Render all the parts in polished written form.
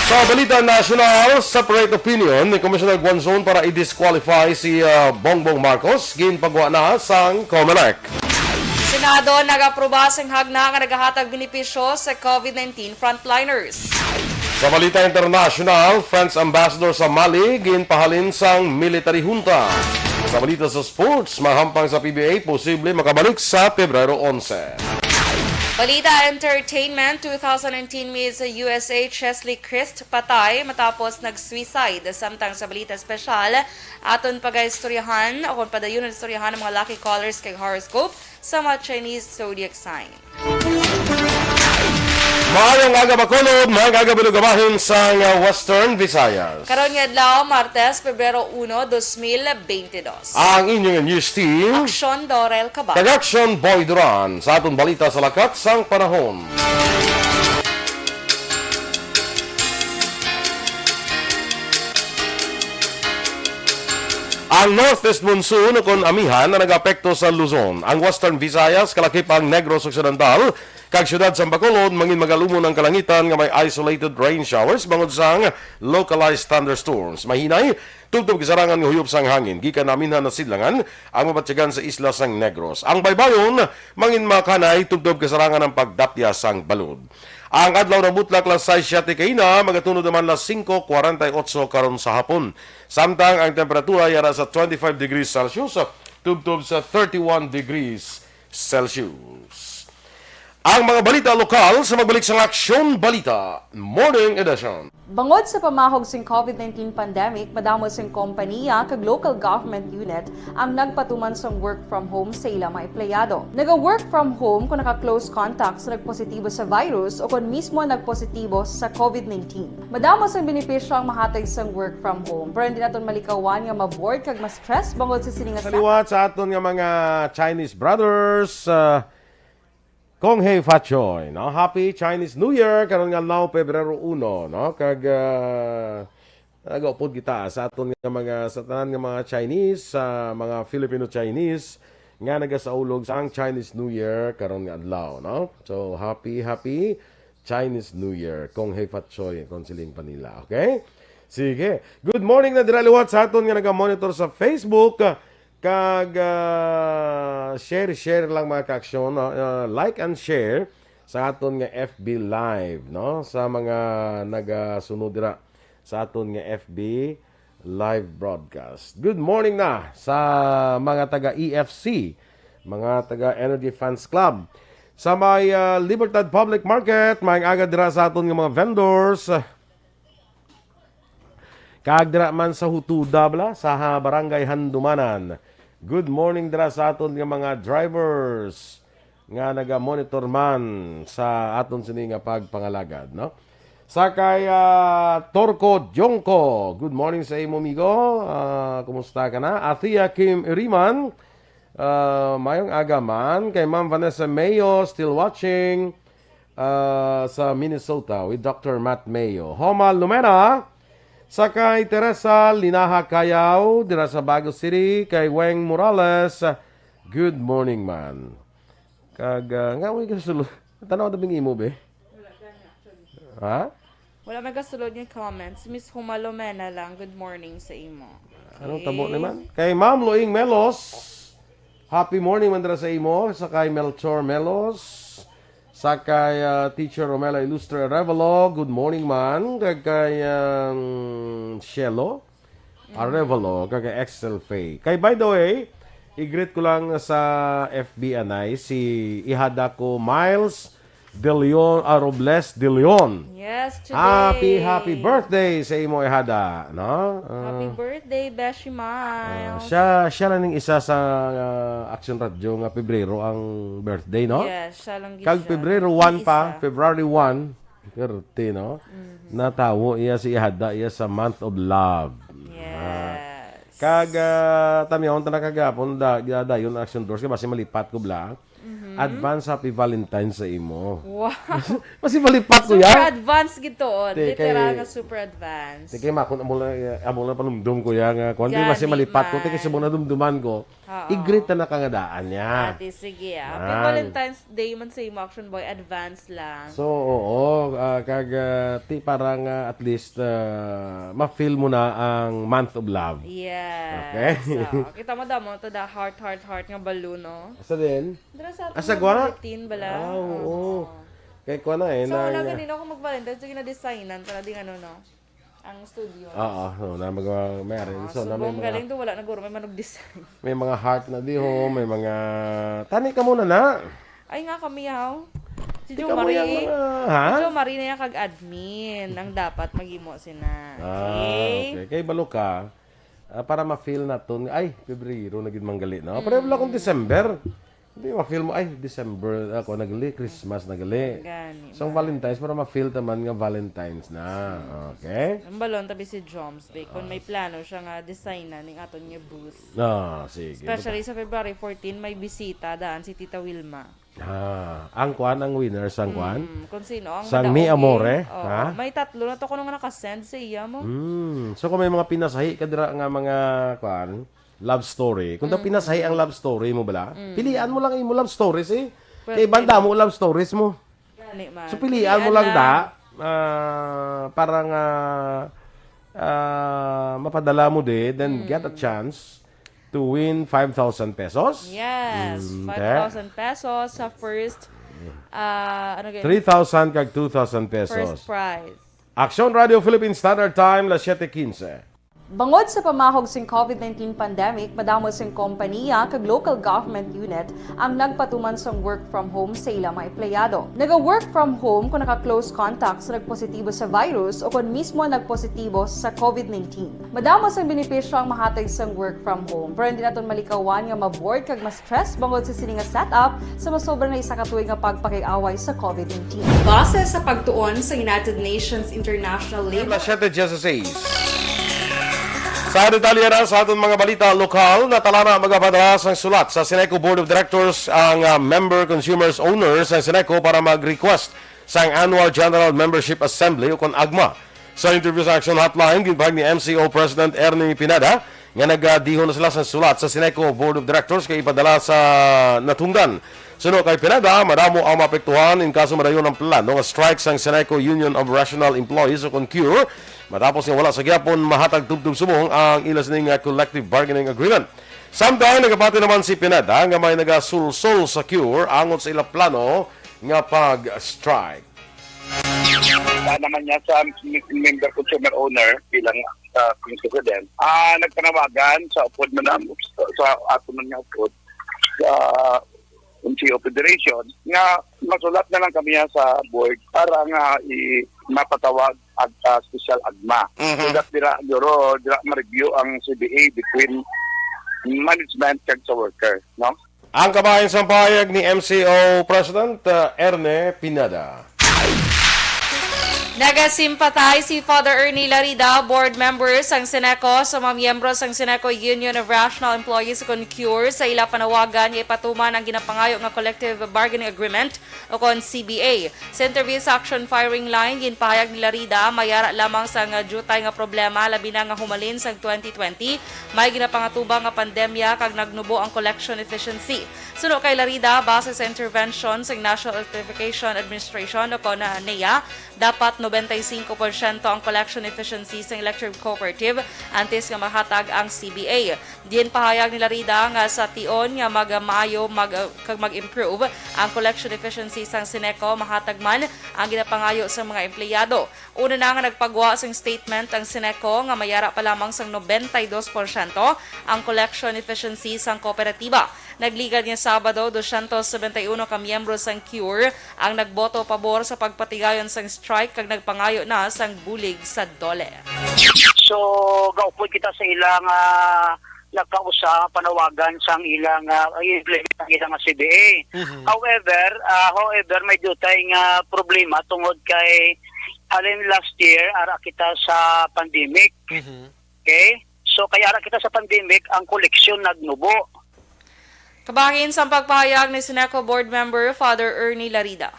Sa Balita National, separate opinion ni Commissioner Guanzon para i-disqualify si Bongbong Marcos ginpagwa na sang COMELEC. Senado nag-aproba sang hagna nga nagahatag benepisyo sa COVID-19 frontliners. Sa Balita International, French Ambassador sa Mali ginpahalin sang military junta. Sa Balita sa Sports, mahampang sa PBA, posible makabalik sa Pebrero 11. Balita Entertainment, 2019 Miss USA Chesley Christ patay matapos nag-suicide. Samtang sa Balita Special, aton pag-istoryahan o kung padayon na istoryahan ng mga lucky callers kay horoscope sa mga Chinese zodiac sign. Maayong aga Bacolod, mga gagabilugabahin sa Western Visayas. Karon nga adlaw, Martes, Pebrero 1, 2022. Ang inyong news team, Aksyon, Dorel, Cabatu. Aksyon Boy Duran, sa atong balita sa lakat sang panahon. Ang Northeast Monsoon kon amihan na nag-apekto sa Luzon. Ang Western Visayas, kalakip ang Negros Occidental, kag syudad sa Bacolod, mangin magalumon ang kalangitan nga may isolated rain showers bangod sang localized thunderstorms. Mahinay, tugtog kisarangan nga huyop sang hangin. Gikan namin na sidlangan ang mabatyagan sa isla sang Negros. Ang baybayon, mangin makanay, tugtog kisarangan ang pagdapya sang balod. Ang adlaw na butlak lang sa 7 kaina, magatunod naman las 5:48 karon sa hapon. Samtang ang temperatura yara sa 25 degrees Celsius, tubtob sa 31 degrees Celsius. Ang mga balita lokal sa magbalik sa Aksyon Balita Morning Edition. Bangod sa pamahog sing COVID-19 pandemic, madamo sing kompanya kag local government unit ang nagpatuman sang work from home sa ilang mga empleyado. Naga-work from home kung naka-close contact sa nagpositibo sa virus o kung mismo nagpositibo sa COVID-19. Madamo sang benepisyo ang mahatag sang work from home, pero hindi naton malikawan nga ma-bored kag ma-stress bangod sa sininga Saliwat sa aton nga mga Chinese brothers, Kong Hei Fachoy, no? Happy Chinese New Year karon nga now Pebrero 1, no? Kag nagaupod kita sa aton nga mga sa tanan nga mga Chinese, sa mga Filipino Chinese nga nagasaulog sa ang Chinese New Year karon nga adlaw, no? So happy Chinese New Year. Kong Hei Fachoy konsiling panila, okay? Sige. Good morning na diraliwat sa aton nga naga-monitor sa Facebook. Kag share lang mga kaaksyon, like and share sa aton nga FB live, no, sa mga nagasunod dira sa aton nga FB live broadcast. Good morning na sa mga taga EFC, mga taga Energy Fans Club, sa may Libertad Public Market, may aga dira sa aton nga mga vendors. Kag dira man sa Hutuda bala sa Barangay Handumanan. Good morning dira sa aton nga mga drivers nga naga-monitor man sa aton sini nga pagpangalagad, no? Sa kay Torco Jongko, good morning sa imo amigo. Kumusta ka na? Athea Kim Iriman, mayong aga man. Kay Ma'am Vanessa Mayo, still watching sa Minnesota with Dr. Matt Mayo. Homa Lumena, sa kay Teresa Linaha Kayaw, dira sa Bago City, kay Weng Morales, good morning man. Kag, nga may kasulod. Tanaw na bing imo, be? Wala ka Ha? Wala may kasulod yung comments. Miss Humalomena lang, good morning sa imo. Okay. Anong tabo naman? Kay Ma'am Loing Melos, happy morning man dira sa imo. Sa kay Melchor Melos, sa kay Teacher Romela Ilustre Arevalo, good morning man. Kay Shelo Arevalo, kay Excel Fay. Kay by the way, i-greet ko lang sa FB anay si ihada ko Miles De Leon, Robles De Leon. Yes, today. Happy birthday sa imo ihada, no? Happy birthday, Beshi Miles. Siya lang ning isa sa Aksyon Radio nga Pebrero ang birthday, no? Yes, siya lang Kag siya. Pebrero 1 pa, February 1, 30, no? Natawo iya si ihada iya sa month of love. Yes. Kag tamyaon ta nakagapon dayon Action Doors kay basi malipat ko bla. Advance happy Valentine's sa imo. Wow. Basi malipat ko Super ya. advanced gito. Di, Literal kay- nga super advanced. Kay makon amo na palumdum ko ya nga kundi Gani, basi malipat ko man. kay subong na dumduman ko. Oo. i-greet na nakangadaan niya. Ate, sige Yan. Happy Valentine's Day man sa imo, Aksyon Boy. Advance lang. So, oo, ti parang at least ma-feel mo na ang month of love. Yes. Okay. So, kita mo daw mo to the heart nga balloon, no? Asa din? Dira sa ating Asagwa? bulletin bala. Oo. Kaya ko na So, wala ganito ako mag-Valentine's. Sige na designan para ding ano, no? Ang studio. Oo, na meron. So, na may galing mga, to, wala na guro. May manog-design. may mga heart na di ho, may mga... Tani ka muna na. Ay nga kami, haw. Si Di Jo ka mo yung Marie. mga... Ha? Si Jo Marie na yung kag-admin. Ang dapat mag-imo sina. Okay. Kay balo ka, para ma-feel na to, ay, Pebrero, naging manggali na. Pero wala akong December. Hindi, ma-feel mo, ay, December, ako nagali, Christmas nagali. Gani. So, ang Valentine's, para ma-feel naman nga Valentine's na. Okay? Ang balon tabi si Joms. Kung may plano siya nga designan ng aton nga booth. Sige. Especially sa February 14, may bisita daan si Tita Wilma. Ang kwan, ang winners, ang kwan. Kung sino ang Sang madaog Mi Amore, Oo, ha? may tatlo na to ko nung nakasend sa iya mo. So, kung may mga pinasahi ka dira nga mga kwan, love story. Kung daw pinasahi ang love story mo bala, pilian mo lang imo love stories eh. Kay banda mo love stories mo. Gani man. So pilian mo lang da para nga mapadala mo then get a chance to win 5,000 pesos. Yes, 5,000 pesos sa first ano ganyan? 3,000 kag 2,000 pesos. First prize. Aksyon Radio Philippine Standard Time, las 7:15. Bangod sa pamahog sing COVID-19 pandemic, madamo sing kompanya kag local government unit ang nagpatuman sang work from home sa ilang mga empleyado. Naga-work from home kung naka-close contacts sa nagpositibo sa virus o kung mismo nagpositibo sa COVID-19. Madamo sang benepisyo ang mahatag sang work from home, pero hindi naton malikawan nga ma-bored kag ma-stress bangod sa sini nga setup sa masobra na isa ka tuig nga pagpakiaway sa COVID-19. Base sa pagtuon sa United Nations International Labour Las 7:16. Sa detalye na sa ating mga balita lokal, natala na magpadalas ng sulat sa Sineco Board of Directors ang member consumers owners ng Sineco para mag-request sa Annual General Membership Assembly o kung AGMA. Sa interview sa Action Hotline, ginbahag ni MCO President Ernie Pineda nga nagdihon na sila sa sulat sa Sineco Board of Directors kay ipadala sa natungdan. Suno kay Pineda, madamo ang mapektuhan in kaso madayon ng plano nga strike sa Sineco Union of Rational Employees o CURE matapos nga wala sa gyapon mahatag tubtub subong ang ilas ning collective bargaining agreement. Samtang nagabati naman si Pineda nga may nagasulsol sa CURE angon sa ilang plano nga pag-strike. Naman niya sa member consumer owner bilang president, nagpanawagan sa upod na sa ato niya upod sa MCO Federation nga masulat na lang kami sa board para nga mapatawag at special AGMA. So that dira ma-review ang CBA between management kag sa worker, no? Ang kabayan sa pahayag ni MCO President Erne Pineda. Nagasimpatay si Father Ernie Larida, board members ang Sineco sa mga miyembro sang Sineco Union of Rational Employees kon CURE sa ila panawagan nga ipatuman ang ginapangayo nga Collective Bargaining Agreement o kon CBA. Sa interview sa Action Firing Line, ginpahayag ni Larida mayara lamang sa nga jutay nga problema labi na nga humalin sa 2020, may ginapangatubang nga pandemya kag nagnubo ang collection efficiency. Suno kay Larida, base sa intervention sa National Electrification Administration o kon NEA, dapat 95% ang collection efficiency sa electric cooperative antes nga mahatag ang CBA. Diyan pahayag ni Larida nga sa tion nga mag-improve ang collection efficiency sa Sineco mahatag man ang ginapangayo sa mga empleyado. Una na nga nagpagwa sa statement ang Sineco nga mayara pa lamang sa 92% ang collection efficiency sa kooperatiba. Nagligad niya Sabado, 271 ka miyembro sang CURE ang nagboto pabor sa pagpatigayon sang strike kag nagpangayo na sang bulig sa dole. So gaupod kita sa ilang nagkausa panawagan sang ilang implement ang ilang CBA. However may dutay nga problema tungod kay alin last year ara kita sa pandemic. Okay? So kaya ara kita sa pandemic ang koleksyon nagnubo. Kabahin sa pagpahayag ni Sineco board member Father Ernie Larida.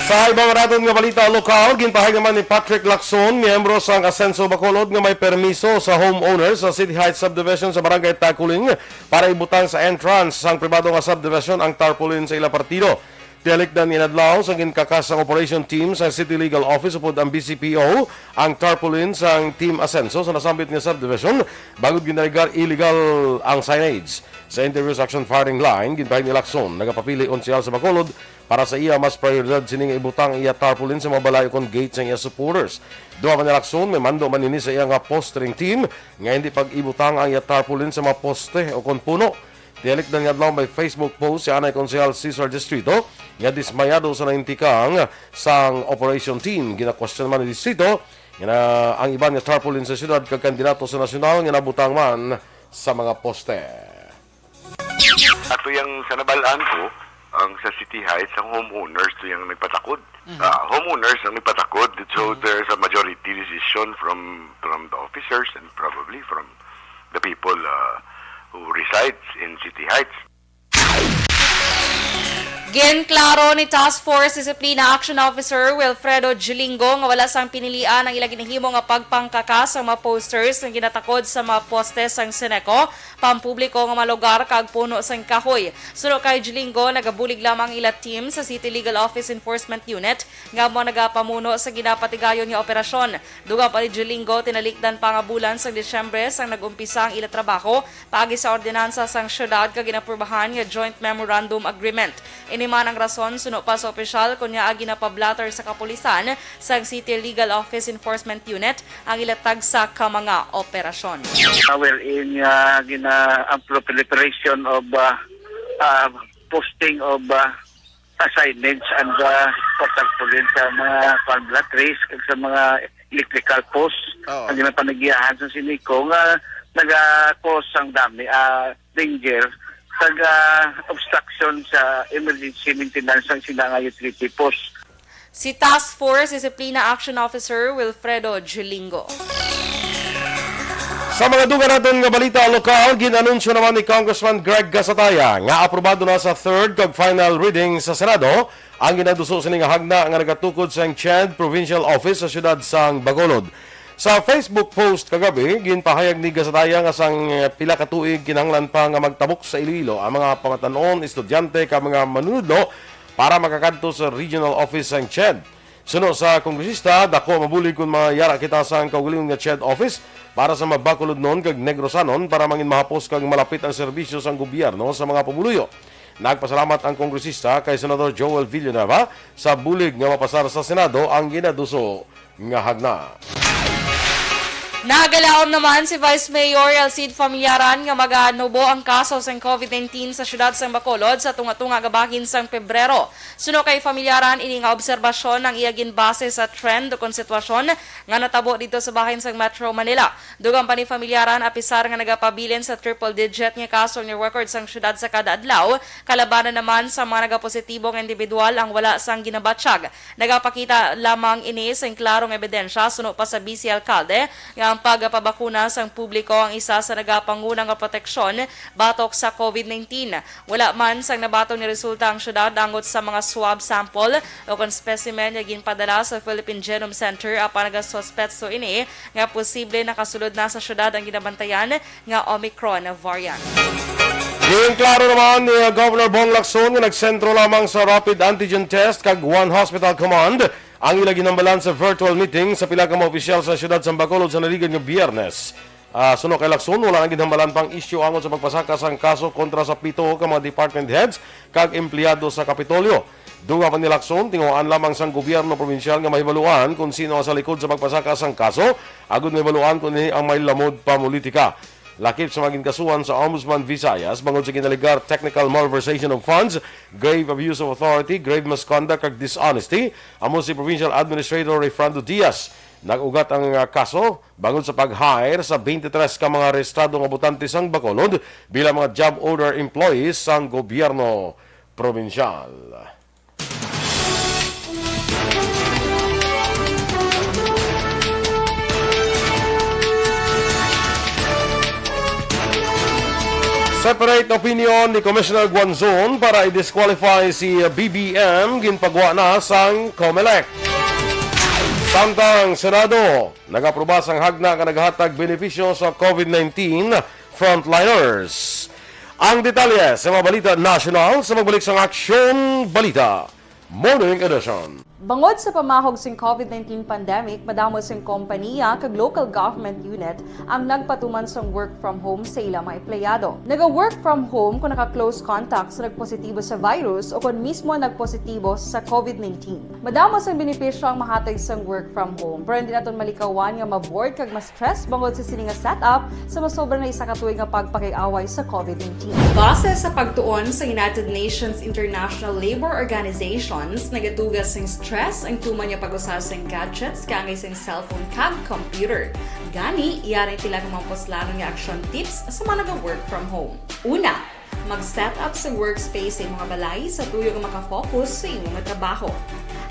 Sa ibang raton nga balita lokal, ginpahayag naman ni Patrick Lacson, miyembro sa Asenso Bacolod nga may permiso sa homeowner sa City Heights Subdivision sa Barangay Taculing para ibutang sa entrance sang pribado nga subdivision ang tarpaulin sa ila partido. Tiyalikdan ni Nadlaw sa ginkakas ang operation team sa City Legal Office upod ang BCPO ang tarpaulin sa Team Asenso sa nasambit nga subdivision bagod ginaligar illegal ang signage. Sa interview sa Aksyon firing line, ginpahayag ni Lacson, nagapapili onsyal sa Bacolod para sa iya mas prioridad sining ibutang iya tarpaulin sa mga balayo kon gate sa iya supporters. Duha pa ni Lacson, may mando manini sa iya nga postering team nga hindi pag-ibutang ang iya tarpaulin sa mga poste o kon puno. Tialik na nga lang may Facebook post si Anay Konsehal Cesar Distrito nga dismayado sa naintikang sang operation team. Gina-question man ni Distrito nga ang iban nga tarpaulin sa syudad kag kandidato sa nasyonal nga nabutang man sa mga poste. Ato yung sa nabalaan ko, ang sa City Heights, ang homeowners to yung nagpatakod. Homeowners ang nagpatakod. So there's a majority decision from the officers and probably from the people who resides in City Heights. Ginklaro ni Task Force Discipline Action Officer Wilfredo Gilingo nga wala sang pinilian ang ila ginahimo nga pagpangkakas sa mga posters nga ginatakod sa mga poste sang Seneco, pampubliko nga mga lugar kag puno sang kahoy. Suno kay Gilingo, nagabulig lamang ila team sa City Legal Office Enforcement Unit nga mo nagapamuno sa ginapatigayon nga operasyon. Duga pa ni Gilingo, tinalikdan pa nga bulan sang Disyembre sang nagumpisa ang ila trabaho paagi sa ordinansa sang syudad kag ginaprubahan nga Joint Memorandum Agreement. Iniman ang rason suno pa sa opisyal kunya agi na pablatter sa kapulisan sa City Legal Office Enforcement Unit ang ilatag sa mga operasyon. Wherein ang proliferation of posting of signage and portal sa mga palblatres at sa mga electrical posts. Ang panagiyahan sa Sinico nga nag-cause ang dami danger obstruction sa emergency maintenance ng sinanga utility post. Si Task Force Discipline Action Officer Wilfredo Gilingo. Sa mga duga natin nga balita lokal, ginanunsyo naman ni Congressman Greg Gasataya nga aprobado na sa third kag final reading sa Senado ang ginaduso sa nga hagna nga nagatukod sa CHED Provincial Office sa siyudad sang Bacolod. Sa Facebook post kagabi, ginpahayag ni Gasataya nga sang pila ka tuig kinahanglan pa nga magtabok sa Iloilo ang mga pamatanon, estudyante ka mga manunudlo para makakadto sa regional office sang CHED. Suno sa kongresista, dako mabulig kung mayara kita sa kaugalingon nga CHED office para sa mabakulod noon kag Negrosanon para mangin mahapos kag malapit ang serbisyo sang gobyerno sa mga pumuluyo. Nagpasalamat ang kongresista kay Senador Joel Villanueva sa bulig nga mapasar sa Senado ang ginaduso nga hagna. Nagalaom naman si Vice Mayor Elcid Familyaran nga maganubo ang kaso sa COVID-19 sa siyudad sang Bacolod sa tunga-tunga gabahin sang Pebrero. Suno kay Familyaran ini nga obserbasyon ang iyagin base sa trend o sitwasyon nga natabo dito sa bahin sang Metro Manila. Dugang pa ni Familyaran apisar nga nagapabilin sa triple digit nga kaso nga record sang siyudad sa kada adlaw, kalabanan naman sa mga nagapositibong individual ang wala sang ginabatsyag. Nagapakita lamang ini sa klarong ebidensya suno pa sa BC Alcalde ang pagpabakuna sang publiko ang isa sa nagapangunang proteksyon batok sa COVID-19. Wala man sang nabato ni resulta ang syudad angot sa mga swab sample o kon specimen nga ginpadala sa Philippine Genome Center apan nagasuspetso ini nga posible nakasulod na sa syudad ang ginabantayan nga Omicron variant. Yung klaro naman ni Governor Bong Lacson nga nagsentro lamang sa rapid antigen test kag One Hospital Command ang ila ginambalan sa virtual meeting sa pila ka mga opisyal sa siyudad sa Bacolod sa naligan nga Biyernes. Suno kay Lacson, wala nang ginambalan pang issue angon sa pagpasakas ang kaso kontra sa 7 ka mga department heads kag empleyado sa Kapitolyo. Duga pa ni Lacson, tinguan lamang sang gobyerno provinsyal nga mahibaluan kung sino sa likod sa pagpasakas ang kaso, agud mahibaluan kung ang may lamod pa politika. Lakip sa maging kasuhan sa Ombudsman Visayas bangod sa ginaligar technical malversation of funds, grave abuse of authority, grave misconduct ag dishonesty amo si Provincial Administrator Refrando Diaz. Nag-ugat ang kaso bangod sa pag-hire sa 23 ka mga rehistradong abutante sang Bacolod bilang mga job order employees sang gobyerno provinsyal. Sa Separate opinion ni Commissioner Guanzon para i-disqualify si BBM ginpagwa na sang COMELEC. Samtang Senado, nag-aproba sang hagna nga naghatag benepisyo sa COVID-19 frontliners. Ang detalye sa mga balita national sa magbalik sang Aksyon Balita Morning Edition. Bangod sa pamahog sing COVID-19 pandemic, madamo sing kompanya kag local government unit ang nagpatuman sang work from home sa ilang mga empleyado. Naga-work from home kung naka-close contacts na nagpositibo sa virus o kung mismo nagpositibo sa COVID-19. Madamo sang benepisyo ang mahatag sang work from home, pero hindi naton malikawan nga ma-bored kag ma-stress bangod sa sini nga setup sa masobra na isa ka tuig nga pagpakiaway sa COVID-19. Base sa pagtuon sa United Nations International Labor Organizations, nagatugas sing stress ang tuman niya pag-usar sa gadgets kangay sa cellphone kag computer. Gani, iyari tila ng mga poslano nga action tips sa mga nag-work from home. Una, mag-set up sa workspace sa mga balay sa tuyo nga makafocus sa imong trabaho.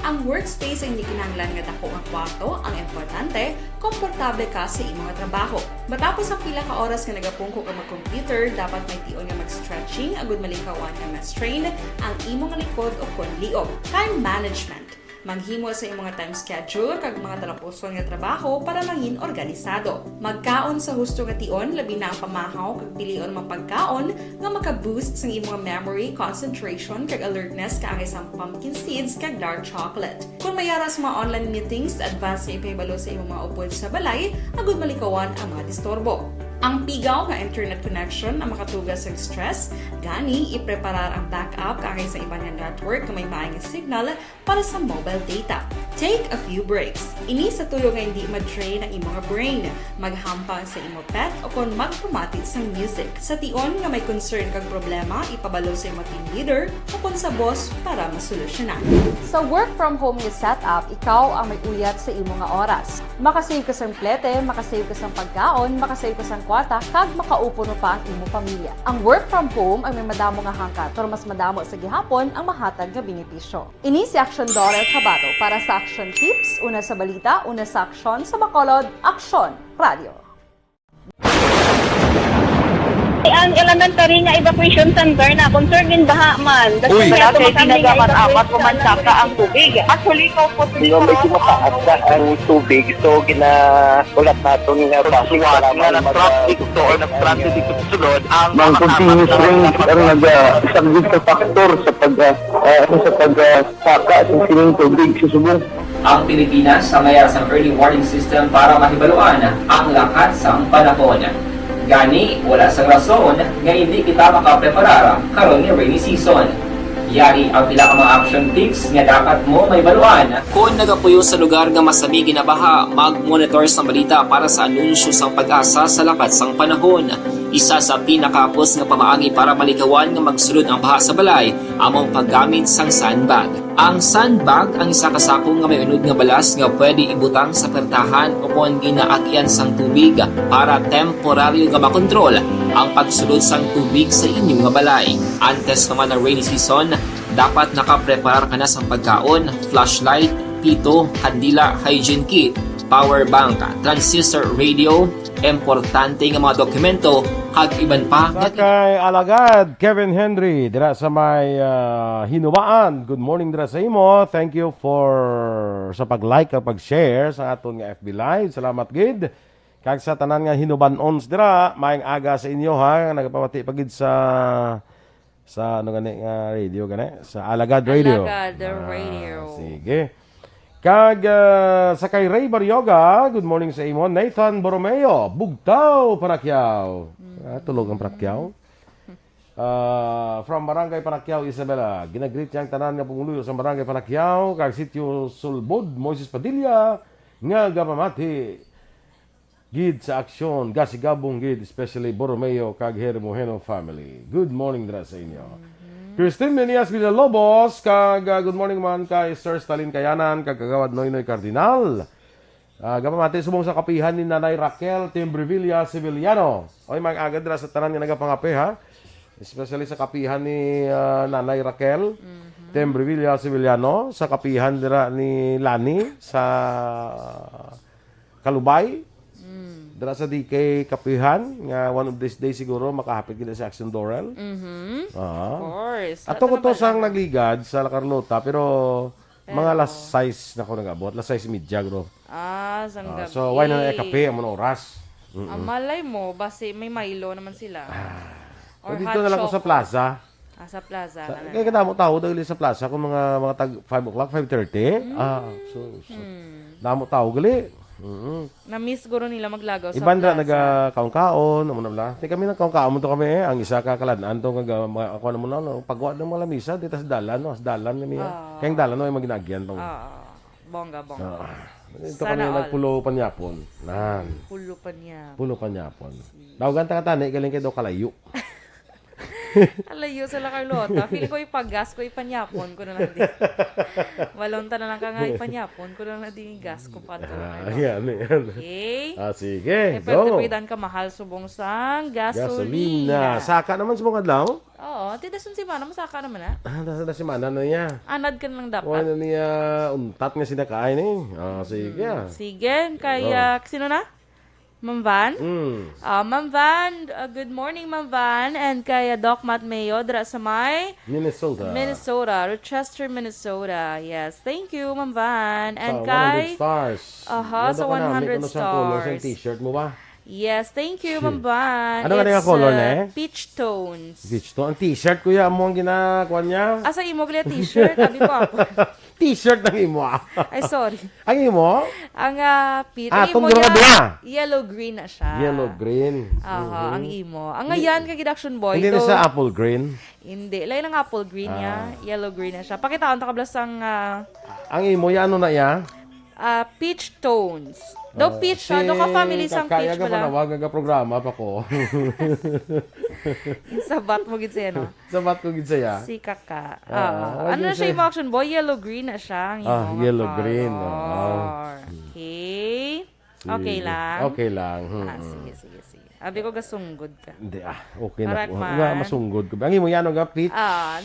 Ang workspace ay hindi kinahanglan nga dako nga kwarto, ang importante, komportable ka sa imong trabaho. Matapos ang pila ka oras nga nagapungko ka mag-computer, dapat may tion nga mag-stretching agud malikawan nga ma-strain ang imong likod o konliog. Time management. Maghimo sa imong time schedule kag mga talapuson nga trabaho para maging organisado. Magkaon sa husto nga tion, labi na ang pamahaw kag pilion mga pagkaon nga maka-boost sa imong memory, concentration kag alertness kaangay sa pumpkin seeds kag dark chocolate. Kung mayara sa mga online meetings, advance sa ipahibalo sa imong mga upod sa balay, agud malikawan ang mga disturbo. Ang pigaw nga internet connection ang makatugas sa stress, gani ipreparar ang backup kaangay sa ibang network na may maayong signal para sa mobile data. Take a few breaks. Ini sa tuyo nga hindi ma-drain ang imong brain, maghampang sa imong pet o kung magpumati sa music. Sa tion nga may concern kag problema, ipabalo sa imong team leader o kung sa boss para masolusyonan. Sa work from home nga setup, ikaw ang may uyat sa imong nga oras. Makasave ka sang plete, makasave ka sang pagkaon, makasave ka sang kwarta, kag makaupo no pa ang imong pamilya. Ang work from home ay may madamo nga hangkat, pero mas madamo sa gihapon ang mahatag nga benepisyo. Ini si Aksyon Dorel Cabatu para sa Action Tips, una sa balita, una sa aksyon, sa Bacolod, Aksyon Radio. Ang elementary nga evacuation center na concern din baha man. Uy, kasi tinagaman apat kumansaka ang tubig. Actually, ko po Di ba medyo mataas na ang tubig, so ginaulat natin nga pasiwat nga nag-traffic to or nag-transit dito sa sulod ang Mang continuous rain ang nag-isang sa factor sa pagsaka sa sining tubig sa subong. Ang Pilipinas sa mayar sa early warning system para mahibaluan ang lakat sa panahon. Gani, wala sa rason nga hindi kita makapreparar karon ni rainy season. Yari ang pila ka mga action tips nga dapat mo may baluan. Kung nagapuyo sa lugar nga masabi ginabaha, mag-monitor sa balita para sa anunsyo sa pag-asa sa lakat sang panahon. Isa sa pinakapos nga pamaagi para malikawan nga magsulod ang baha sa balay, among paggamit sang sandbag. Ang sandbag ang isa kasakong nga may unod nga balas nga pwede ibutang sa pertahan o kung ginaagyan sang tubig para temporaryo nga makontrol ang pagsulod sang tubig sa inyong nga balay. Antes naman ng rainy season, dapat nakapreparar ka na sa pagkaon, flashlight, pito, kandila, hygiene kit, power bank, transistor radio, importante nga mga dokumento, kag iban pa. Sa kay alagad Kevin Henry dira sa may hinubaan. Good morning dira sa imo. Thank you sa pag-like at pag-share sa aton nga FB Live. Salamat gid. Kag sa tanan nga hinuban-ons dira, maayong aga sa inyo ha. Nagapawati pagid sa ano gani nga radio gani sa Alagad Radio. Alagad Radio. Sige. Kag sa kay Ray Baryoga, good morning sa imo. Nathan Borromeo, Bugtaw, Paracquiao. Tulog ang Paracquiao. From Barangay Paracquiao, Isabela. Ginagreet niyang tanan nga pumuluyo sa Barangay Paracquiao. Kag Sitio Sulbod, Moises Padilla. Nga gapamati. Gid sa aksyon, gasigabong gid, especially Borromeo kag Hermoheno family. Good morning dra sa inyo. Christine Menias Villalobos, kag good morning man kay Sir Stalin Kayanan, kag kagawad Noynoy Cardinal. Gapamati subong sa kapihan ni Nanay Raquel Timbrevilla Sevillano. Oy, mag-agad dra sa tanan nga nagapangape ha. Especially sa kapihan ni Nanay Raquel Timbrevilla Sevillano, sa kapihan dira ni Lani sa Kalubay. dala sa DK Kapihan nga one of these days siguro makahapit kita sa Aksyon Dorel. Of course. Ato ko to sang nagligad sa La Carlota pero mga last size na ko nagabot, last size media gro. Sang gabi. So why na kape amon oras? Ang malay mo, base may Milo naman sila. Or Dito hot na lang ko sa choco. plaza. Sa plaza. Kaya kadamo tao dali sa plaza kung mga tag 5 o'clock, 5:30. So damo tao gali. Na-miss guro nila maglagaw sa Ibanda plaza. naga-kaon-kaon, amo na bla. Ti kami nagkaon-kaon mo to kami, ang isa ka kalan-an to nga ako na mo na pagwa ng mga lamisa dito sa dalan, no, sa dalan kami. Kaya ang dalan no ay maginagyan to. Bongga. Ito kami nagpulo panyapon. Nan. Pulo pa niya. Pulo panyapon. Dawagan ta katani galing kay do kalayo. Alayo sa La Carlota. Feeling ko ipag-gas ko, ipanyapon ko na lang din. Walong na lang ka nga ipanyapon ko na lang din yung gas ko pa. Yan. Okay? Sige, Pwede go. pidan ka mahal subong sang gasolina. Gasolina. Saka naman sa mga adlaw. Oo, tidasun si Mana, masaka naman na. Nasa si mana na niya. Anad ka na lang dapat. Wala niya untat nga sinakain eh. Sige. Sige, kaya sino na? Ma'am Van? Ma'am Van, good morning Ma'am Van. And kaya Doc Matt Mayo, dra sa may Minnesota, Rochester, Minnesota. Yes, thank you Ma'am Van. And kay 100 stars. sa 100 Color sa stars. t-shirt mo ba? Yes, thank you Ma'am Van. Ano nga nga color na Peach tones. Beach to. Ang t-shirt kuya mo ang ginakuha niya. Asa imo gali t-shirt? Abi ko ako. T-shirt ng imo. Ay, sorry. Ang imo? Ang peach. Itong nga dua. Yellow-green na siya. Yellow-green. Ang imo. Ang ngayon, kay Aksyon Boy. Hindi na sa apple green. Hindi. Lain ang apple green niya. Yellow-green na siya. Pakita ko kablas ang Ang imo, yan ano na ya? peach tones. Do peach siya. Do ka family sang peach Kaya ka pala. panawag nga programa pa ko. Sabat mo gid siya, no? Sabat ko gid saya. Si Kaka. wag Ano yun na siya siya. yung Aksyon Boy? Yellow-green na siya. Ang imo, yellow-green. color. Okay. Okay lang. Okay lang. Sige. Abi ko gasunggod ka. Hindi okay na Correct po. man. Nga masunggod ko. Ang imo yan nga peach.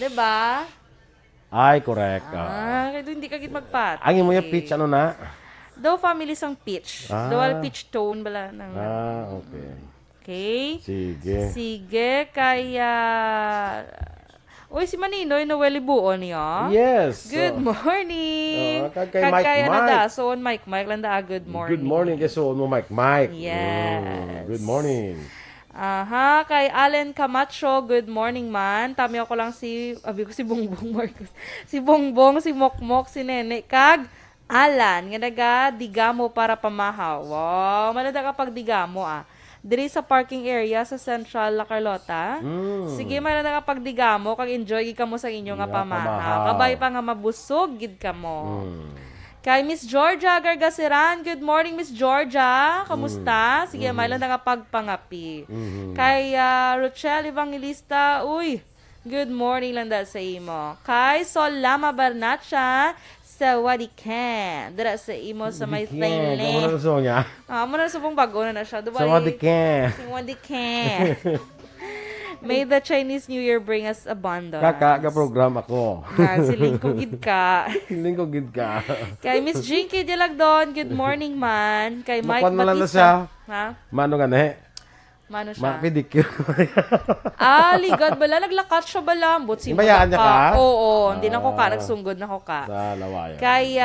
Di ba? Ay, correct. Kaya hindi ka gid magpat. Ang imo yung peach ano na? Do family sang peach. Dual peach tone bala ng Okay. Okay? Sige. Kaya Uy, si Maninoy Noel Buon niya. Yes. Good morning. Kay Mike. So, Mike landa, good morning. Good morning kay so mo Mike. Yes. Good morning. Kay Allen Camacho, good morning man. Tami ako lang si Bongbong Marcos. Si Bongbong, si Mokmok, si Nene, kag Alan, nga naga digamo para pamahaw. Wow, malada kapag digamo Diri sa parking area sa Central La Carlota. Sige, malada kapag digamo, kag enjoy gid kamo sa inyo nga pamahaw. Kabay pa nga mabusog gid kamo. Kay Miss Georgia Gargasiran, good morning Miss Georgia. Kamusta? Sige, malada nga pagpangapi. Kay Rochelle Evangelista, good morning lang sa imo. Kay Solama Barnacha, sa Wadikan. Dara sa imo sa may Thailand. Ano so niya? Muna sa pong bago na siya. Sa Wadikan. Sa Wadikan. May the Chinese New Year bring us abundance. Program ako. Siling ko gid ka. Siling ko gid ka. Kay Miss Jinky Dilagdon, good morning man. Kay Mike Makuan mo lang na Batista. siya. Ha? Mano nga na Mano siya? pedicure. Ligad bala. Naglakat siya bala. But Ibayaan niya ka? Oo, hindi na ko ka. Nagsunggod na ko ka. Sa lawayan. Kay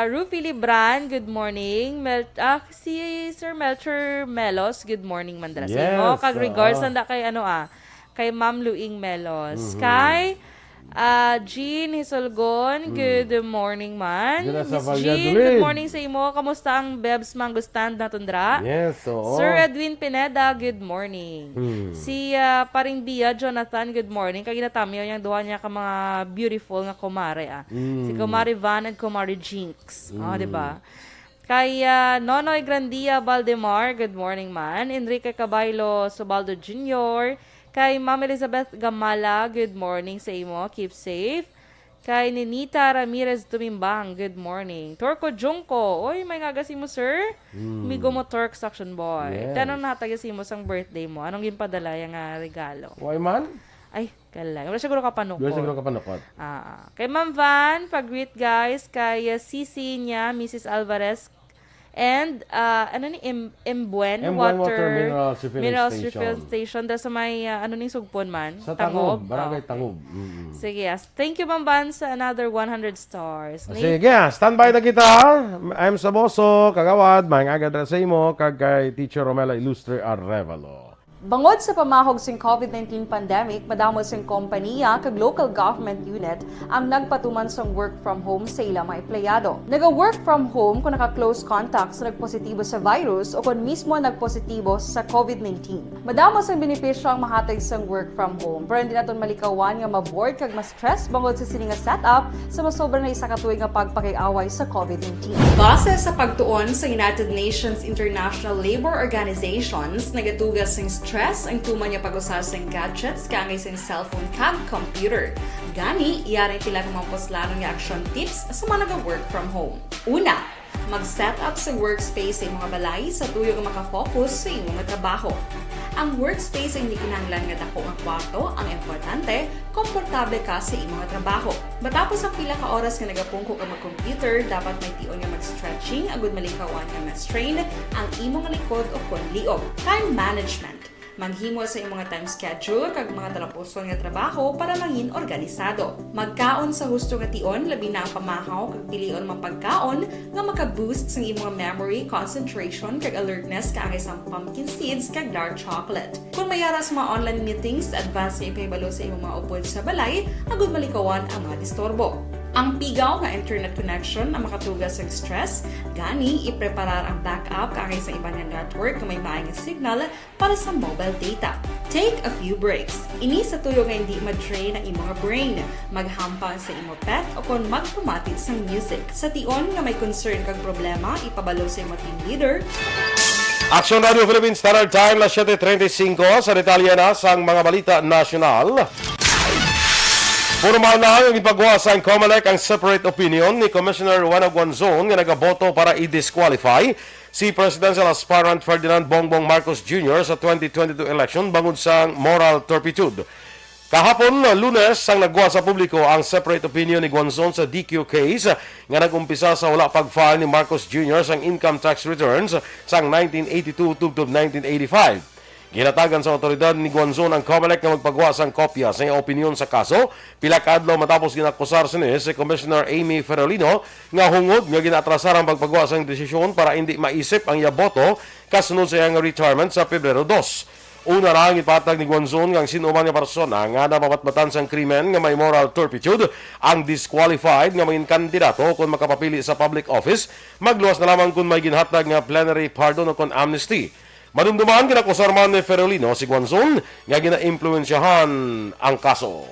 Rufy Libran, good morning. Si Sir Melcher Melos, good morning mandra sa Yes, imo. Kag regards nanda kay kay Ma'am Luing Melos. Kay Jean Hisolgon, good morning man. Dira sa Miss Jean, Valladolid. good morning sa imo. Kamusta ang Bebs Mango Stand na tundra? Yes, oo. Sir Edwin Pineda, good morning. Si Paring Bia Jonathan, good morning. Kag ginatamiyo yang duha niya ka mga beautiful nga kumare Si Kumari Van and Kumari Jinx. Di ba? Kay Nonoy Grandia Valdemar, good morning man. Enrique Caballo Subaldo Jr., kay Ma'am Elizabeth Gamala, good morning sa imo. Keep safe. Kay Ninita Ramirez Tumimbang, good morning. Torco Junko, may ngagasi mo, sir? Migo mo Torque Action Boy. Yes. Tanong natagasi mo sang birthday mo. Anong ginpadala yung regalo? Why man? Ay, kalay. Wala siguro kapanukot. Siguro ka panukot. Kay Ma'am Van, pag-greet guys. Kay Sisi niya, Mrs. Alvarez. And ano ni Imbuen Imbuen Water Minerals Refill Refill Station. Station. Dahil sa may ano ni Sugpon man? Sa Tangob, Barangay Okay. Tangob. Sige, yes. Thank you, Bamban, sa another 100 stars. Sige, standby na kita. I'm sa boso, kagawad, maing agad sa imo, kag kay Teacher Romela Ilustre Arrevalo. Bangod sa pamahog sing COVID-19 pandemic, madamo sing kompanya kag local government unit ang nagpatuman sang work from home sa ilang mga empleyado. Naga-work from home kung naka-close contacts na nagpositibo sa virus o kung mismo nagpositibo sa COVID-19. Madamo sang benepisyo ang mahatag sang work from home, pero hindi naton malikawan nga ma-bored kag ma-stress bangod sa sini nga setup sa masobra na isa ka tuig nga pagpakiaway sa COVID-19. Base sa pagtuon sa United Nations International Labor Organizations, nagatugas sing stress ang tuman niya pag-usar sa gadgets kangay sa cellphone kag computer. Gani, iyarin tila ng mga poslano nga action tips sa mga nag-work from home. Una, mag-set up sa workspace sa mga balay sa tuyo nga makafocus sa imong nga trabaho. Ang workspace ay hindi kinahanglan nga dako nga kwarto, ang importante, komportable ka sa imong nga trabaho. Matapos ang pila ka oras nga nagapungko ka mag-computer, dapat may tion nga mag-stretching agud malikawan nga ma-strain ang imong likod o kon liog. Time management. Maghimo sa imong mga time schedule kag mga talapuson nga trabaho para mangin organisado. Magkaon sa husto nga tion, labi na ang pamahaw kag pilion mga pagkaon nga maka-boost sa imong memory, concentration kag alertness kaagay sa pumpkin seeds kag dark chocolate. Kung mayara sa mga online meetings, advance sa ipahibalo sa imong mga upod sa balay, agud malikawan ang mga disturbo. Ang pigaw nga internet connection ang makatugas sa stress, gani ipreparar ang backup kaagay sa ibang nga network na may maayong signal para sa mobile data. Take a few breaks. Ini sa tuyo nga hindi ma-drain ang imong brain. Maghampang sa imong pet o kung magpumati sa music. Sa tion nga may concern kag problema, ipabalo sa imong team leader. Aksyon Radio Philippines Standard Time, las 7:35 sa detalye na sang mga balita nasyonal. Formal na ang ipagawa sa COMELEC ang separate opinion ni Commissioner Juan Guanzon nga nagaboto para i-disqualify si Presidential Aspirant Ferdinand Bongbong Marcos Jr. sa 2022 election bangod sa moral turpitude. Kahapon, Lunes, ang nagwa sa publiko ang separate opinion ni Guanzon sa DQ case nga nagumpisa sa wala pag-file ni Marcos Jr. sang income tax returns sang 1982 tubtob 1985. Ginatagan sa otoridad ni Guanzon ang COMELEC na magpagawa sang kopya sa opinyon sa kaso. Pila ka adlaw matapos ginakusar sini si Commissioner Amy Ferolino nga hungod nga ginatrasar ang pagpagawa sang desisyon para hindi maisip ang yaboto kasunod sa iyang retirement sa Pebrero 2. Una ra ang ipatag ni Guanzon nga ang sinuman nga persona nga napamatmatan sang krimen nga may moral turpitude ang disqualified nga maging kandidato kung makapapili sa public office, magluwas na lamang kung may ginhatag nga plenary pardon o kung amnesty. Madumduman kinakusarman ni Ferolino si Guanzon nga gina-impluensyahan ang kaso.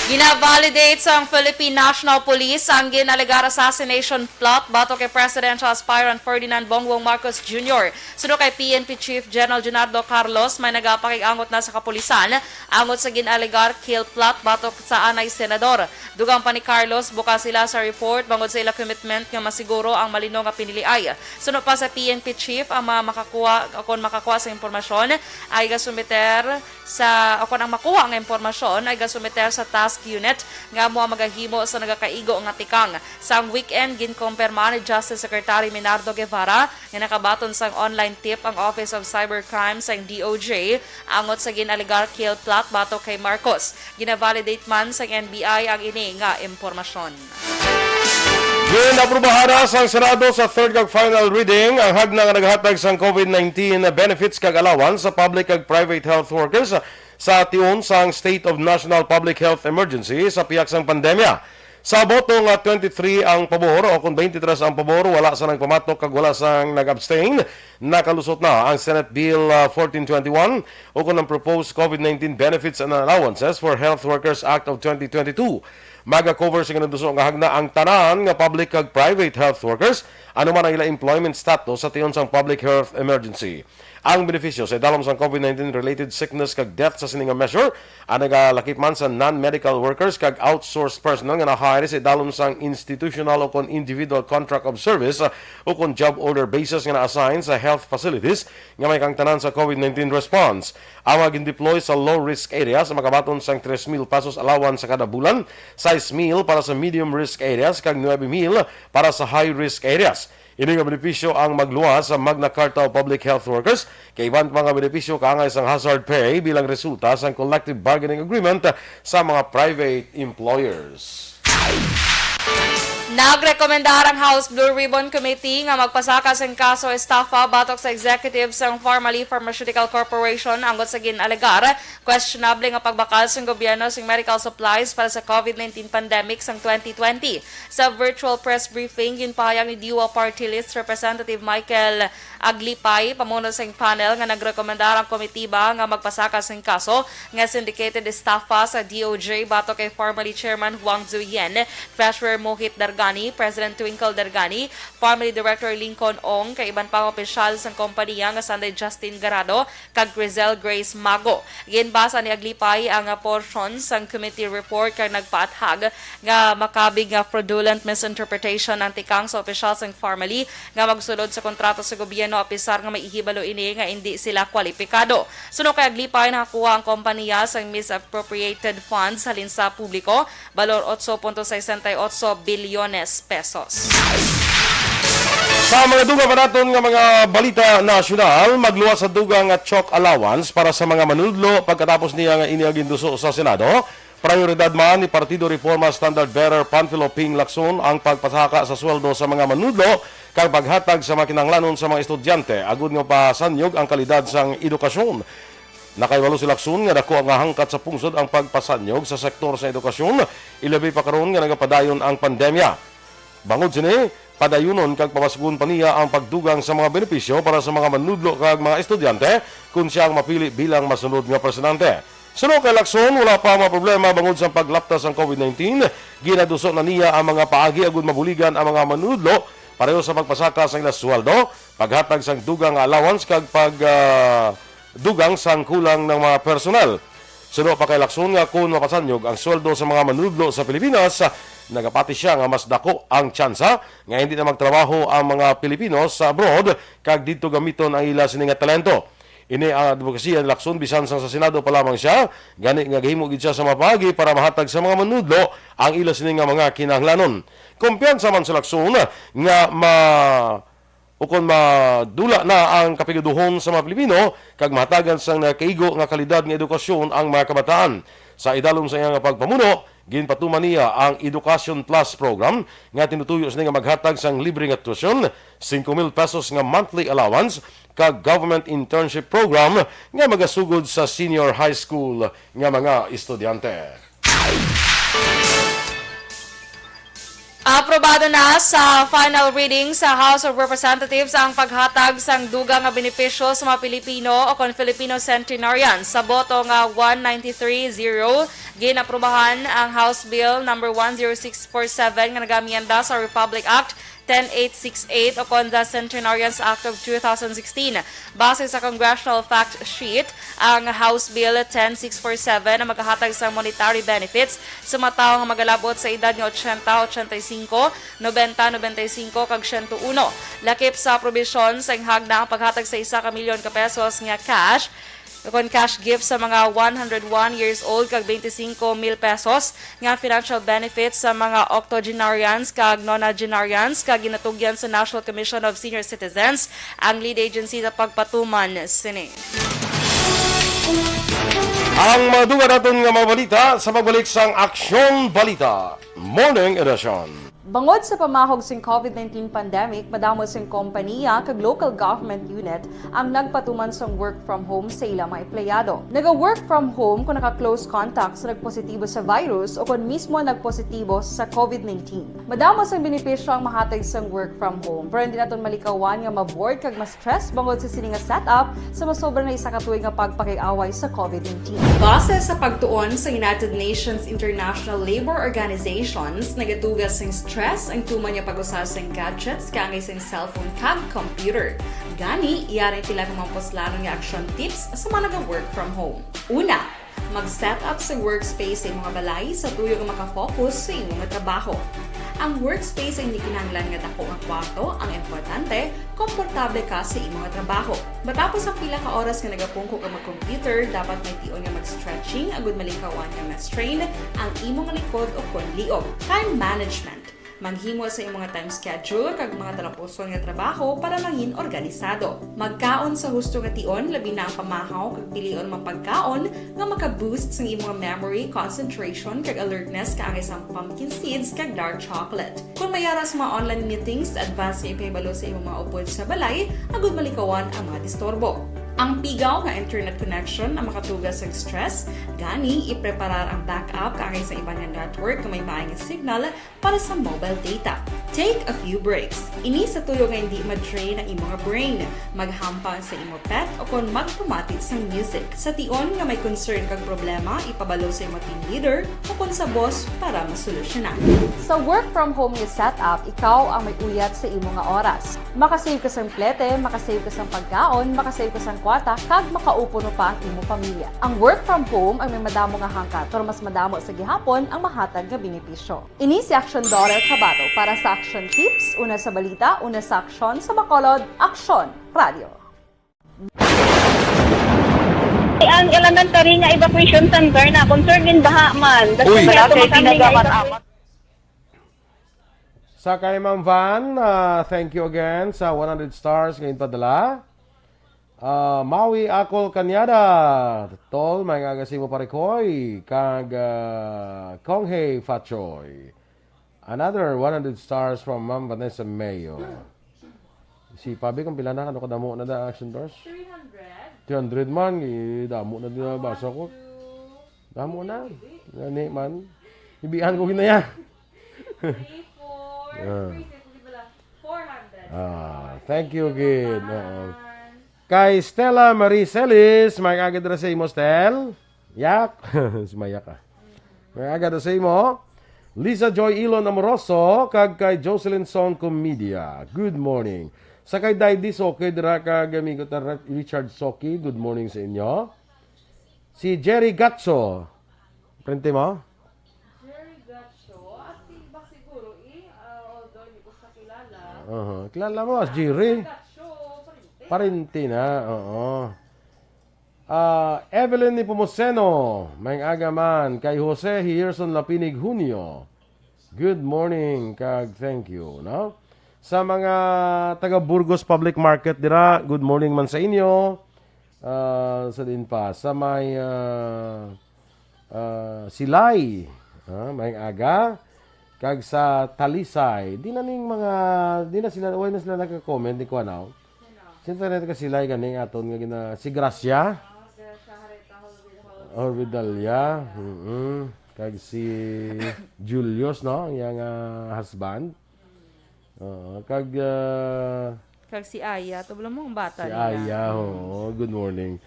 Gina-validate sa Philippine National Police ang ginalegar assassination plot bato kay Presidential Aspirant Ferdinand Bongbong Marcos Jr. Suno kay PNP Chief General Junardo Carlos, may nagapakiangot na sa kapulisan angot sa ginalegar kill plot bato sa anay senador. Dugang pa ni Carlos, bukas sila sa report bangod sa ila commitment nga masiguro ang malino nga piniliay. Suno pa sa PNP Chief ang mga makakuha sa impormasyon ay gasumiter sa ang makuha nga impormasyon ay gasumiter sa task unit nga mo magahimo sa nagakaigo nga tikang. Sa weekend ginkumpirma ni Justice Secretary Minardo Guevara nga nakabaton sang online tip ang Office of Cybercrime sa DOJ angot sa ginalegar kill plot bato kay Marcos. Gina-validate man sa NBI ang ini nga impormasyon. Ginaprubahan na sa Senado sa third kag final reading ang hagna nga naghatag sang COVID-19 benefits kag allowance sa public kag private health workers sa tion sang State of National Public Health Emergency sa piyak sang pandemya. Sa boto nga 23 ang pabor o kung 23 ang pabor, wala sa nang pamatok kag wala sang nag-abstain, nakalusot na ang Senate Bill 1421 o kung ang proposed COVID-19 Benefits and Allowances for Health Workers Act of 2022. Maga-cover sa ganunduso nga hagna ang tanan nga public kag private health workers anuman ang ila employment status sa tion sang public health emergency. Ang benepisyo sa idalom sa COVID-19 related sickness kag death sa sininga measure ang nagalakip man sa non-medical workers kag outsourced personnel nga na-hire sa idalom sang institutional o kon individual contract of service o kon job order basis nga na-assign sa health facilities nga may kang tanan sa COVID-19 response. Ang magin-deploy sa low-risk areas makabaton sang 3,000 pesos allowance sa kada bulan, 6,000 para sa medium-risk areas kag 9,000 para sa high-risk areas. Ini nga benepisyo ang magluwas sa Magna Carta of Public Health Workers kay iban mga benepisyo kaangay sang hazard pay bilang resulta sa collective bargaining agreement sa mga private employers. Nagrekomendar ang House Blue Ribbon Committee nga magpasaka sa kaso estafa batok sa executive sang Pharmaly Pharmaceutical Corporation anggot sa ginalegar questionable nga pagbakal sa gobyerno sa medical supplies para sa COVID-19 pandemic sang 2020. Sa virtual press briefing, ginpahayag ni DUA Party List Representative Michael Aglipay, pamuno sa panel nga nagrekomendar ang komitiba nga magpasaka sa kaso nga syndicated estafa sa DOJ batok kay Pharmaly Chairman Huang Zuyen, Treasurer Mohit Dargani, President Twinkle Dargani, Pharmaly Director Lincoln Ong, kay iban pang opisyal sa kompanya nga Sunday Justin Garado, kag Grizel Grace Mago. Ginbasa ni Aglipay ang portion sang committee report kag nagpaathag nga makabig nga fraudulent misinterpretation ng tikang sa opisyal sang Pharmaly nga magsulod sa kontrato sa gobyerno opisar nga may ihibalo ini nga hindi sila kwalipikado. Suno kay Aglipay nakakuha ang kompanya sang misappropriated funds halin sa publiko, balor 8.68 bilyones pesos. Sa mga duga pa naton nga mga balita nasyonal, magluwas sa duga nga chalk allowance para sa mga manudlo pagkatapos niya nga iniaginduso sa Senado. Prioridad man ni Partido Reforma Standard Bearer Panfilo Ping Lacson ang pagpasaka sa sweldo sa mga manudlo kag paghatag sa makinahanglanon sa mga estudyante agud nga pasanyog ang kalidad sang edukasyon. Nakaibalo si Lacson nga dako nga hangkat sa pungsod ang pagpasanyog sa sektor sa edukasyon, ilabi pa karon nga nagapadayon ang pandemya. Bangod sini, padayunon kag pamasgun pa niya ang pagdugang sa mga benepisyo para sa mga manudlo kag mga estudyante kung siya ang mapili bilang masunod nga presidente. Suno kay Lacson, wala pa mga problema bangod sa paglaptas ng COVID-19. Ginaduso na niya ang mga paagi agud mabuligan ang mga manudlo pareho sa pagpasaka sa ilang sweldo, paghatag sang dugang allowance kag dugang sang kulang ng mga personal. Suno pa kay Lacson nga kung mapasanyog ang sweldo sa mga manudlo sa Pilipinas, nagapati siya nga mas dako ang tsansa nga hindi na magtrabaho ang mga Pilipino sa abroad kag dito gamiton ang ila sini nga talento. Ini ang advokasya ni Lacson bisan sa Senado pa lamang siya, gani nga gihimo gid siya sa mapagi para mahatag sa mga manudlo ang ila sini nga mga kinahanglanon. Kumpiyansa man sa Lacson nga ukon madula na ang kapiguduhon sa mga Pilipino kag mahatagan sang nakaigo nga kalidad nga edukasyon ang mga kabataan. Sa idalom sa iyang pagpamuno, ginpatuman niya ang Education Plus program nga tinutuyo sa nga maghatag sang libre nga tuition, 5,000 pesos nga monthly allowance kag government internship program nga magasugod sa senior high school nga mga estudyante. Aprobado na sa final reading sa House of Representatives ang paghatag sang dugang nga benepisyo sa mga Pilipino o kon Filipino centenarians. Sa boto nga 193-0, ginaprubahan ang House Bill number 10647 nga nagamienda sa Republic Act 10868 o kon the Centenarians Act of 2016. Base sa Congressional Fact Sheet, ang House Bill 10647 na maghahatag sa monetary benefits sa mga tao nga magalabot sa edad nga 80, 85, 90, 95 kag 101. Lakip sa probisyon sa hagda ang paghatag sa 1 milyon ka pesos nga cash kon cash gift sa mga 101 years old kag 25,000 pesos nga financial benefits sa mga octogenarians kag nonagenarians kag ginatugyan sa National Commission of Senior Citizens, ang lead agency sa pagpatuman sini. Ang mga duga natin nga mga balita sa pagbalik sang Aksyon Balita Morning Edition. Bangod sa pamahog sing COVID-19 pandemic, madamo sing kompanya kag local government unit ang nagpatuman sang work from home sa ilang mga empleyado. Naga-work from home kung naka-close contact sa nagpositibo sa virus o kung mismo nagpositibo sa COVID-19. Madamo sang benepisyo ang mahatag sang work from home, pero hindi naton malikawan nga ma-bored kag ma-stress bangod sa sini nga setup sa masobra na isa ka tuig nga pagpakiaway sa COVID-19. Base sa pagtuon sa United Nations International Labor Organizations, nagatugas sing stress ang tuman niya pag-usar sa gadgets kangay sa cellphone kag computer. Gani, iyarin tila ng mga poslano nga action tips sa mga nag-work from home. Una, mag-set up sa workspace sa mga balay sa tuyo nga makafocus sa inyong trabaho. Ang workspace ay hindi kinahanglan nga dako nga kwarto, ang importante, komportable ka sa imong trabaho. Matapos ang pila ka oras nga nagapungko ka mag-computer, dapat may tion nga mag-stretching agud malikawan nga ma-strain ang imong likod o kon liog. Time management. Manghimo sa imong mga time schedule kag mga talapuson nga trabaho para mangin organisado. Magkaon sa husto nga tion, labi na ang pamahaw kag pilion mapagkaon nga maka-boost sa imong memory, concentration kag alertness kaangay sa pumpkin seeds kag dark chocolate. Kung mayara sa mga online meetings, advance sa ipahibalo sa imong mga upod sa balay, agud malikawan ang mga disturbo. Ang pigaw nga internet connection na makatugas sa stress, gani ipreparar ang backup kaangay sa ibang nga network na may maayong signal para sa mobile data. Take a few breaks. Ini sa tuyo nga hindi ma-drain ang imong brain, maghampang sa imong pet o kung magpumati sa music. Sa tion nga may concern kag problema, ipabalo sa imong team leader o kung sa boss para masolusyonan. Sa work from home nga setup, ikaw ang may uyat sa imong nga oras. Makasave ka sa plete, makasave ka sa pagkaon, makasave ka sa kwata, kag makaupo no pa ang imong pamilya. Ang work from home ay may madamo nga hangkat, pero mas madamo sa gihapon ang mahatag nga benepisyo. Ini si Aksyon Dorel Cabatu para sa Aksyon Tips, una sa balita, una sa aksyon, sa Bacolod, Aksyon Radio. Ang elementary nga evacuation center na concern din baha man. Uy, Sa kay Ma'am Van, thank you again sa 100 stars ngayon padala. Maui Akol Kanyada, tol, may ngagasimo parikoy, kag Konghe Fachoy. Another 100 stars from Ma'am Vanessa Mayo. Si Pabi, kung pila na, ano kadamo na da action doors? 300. 300 man, damo na din na basa ko. Damo na. Gani man. Ibihan ko ginaya. 400. Thank you, kid. Kay Stella Marie Celis, may agad na sa imo, Stel. Yak. Sumayak ka. May agad na sa imo. Lisa Joy Ilon Amoroso, kag kay Jocelyn Song Comedia. Good morning. Sa kay Daidi Soki, dira kag amigot na Richard Soki. Good morning sa inyo. Si Jerry Gatso. Prente mo? Jerry Gacho, at ba siguro although hindi ko siya kilala. Kilala mo, as Jerry. Parinti na, oo. Evelyn Nipomuceno, may agaman. Kay Jose Hierson Lapinig Junio. Good morning, kag thank you, no? Sa mga taga Burgos Public Market dira, good morning man sa inyo. Sa din pa, sa may Silay, may aga. Kag sa Talisay, di na sila nagka-comment, di ko ano. Sinta na ka sila ganing aton nga gina si Gracia. Orbidalia. Kag si Julius, no, yang husband. Kag si Aya, to bala mo ang bata si Aya, good morning.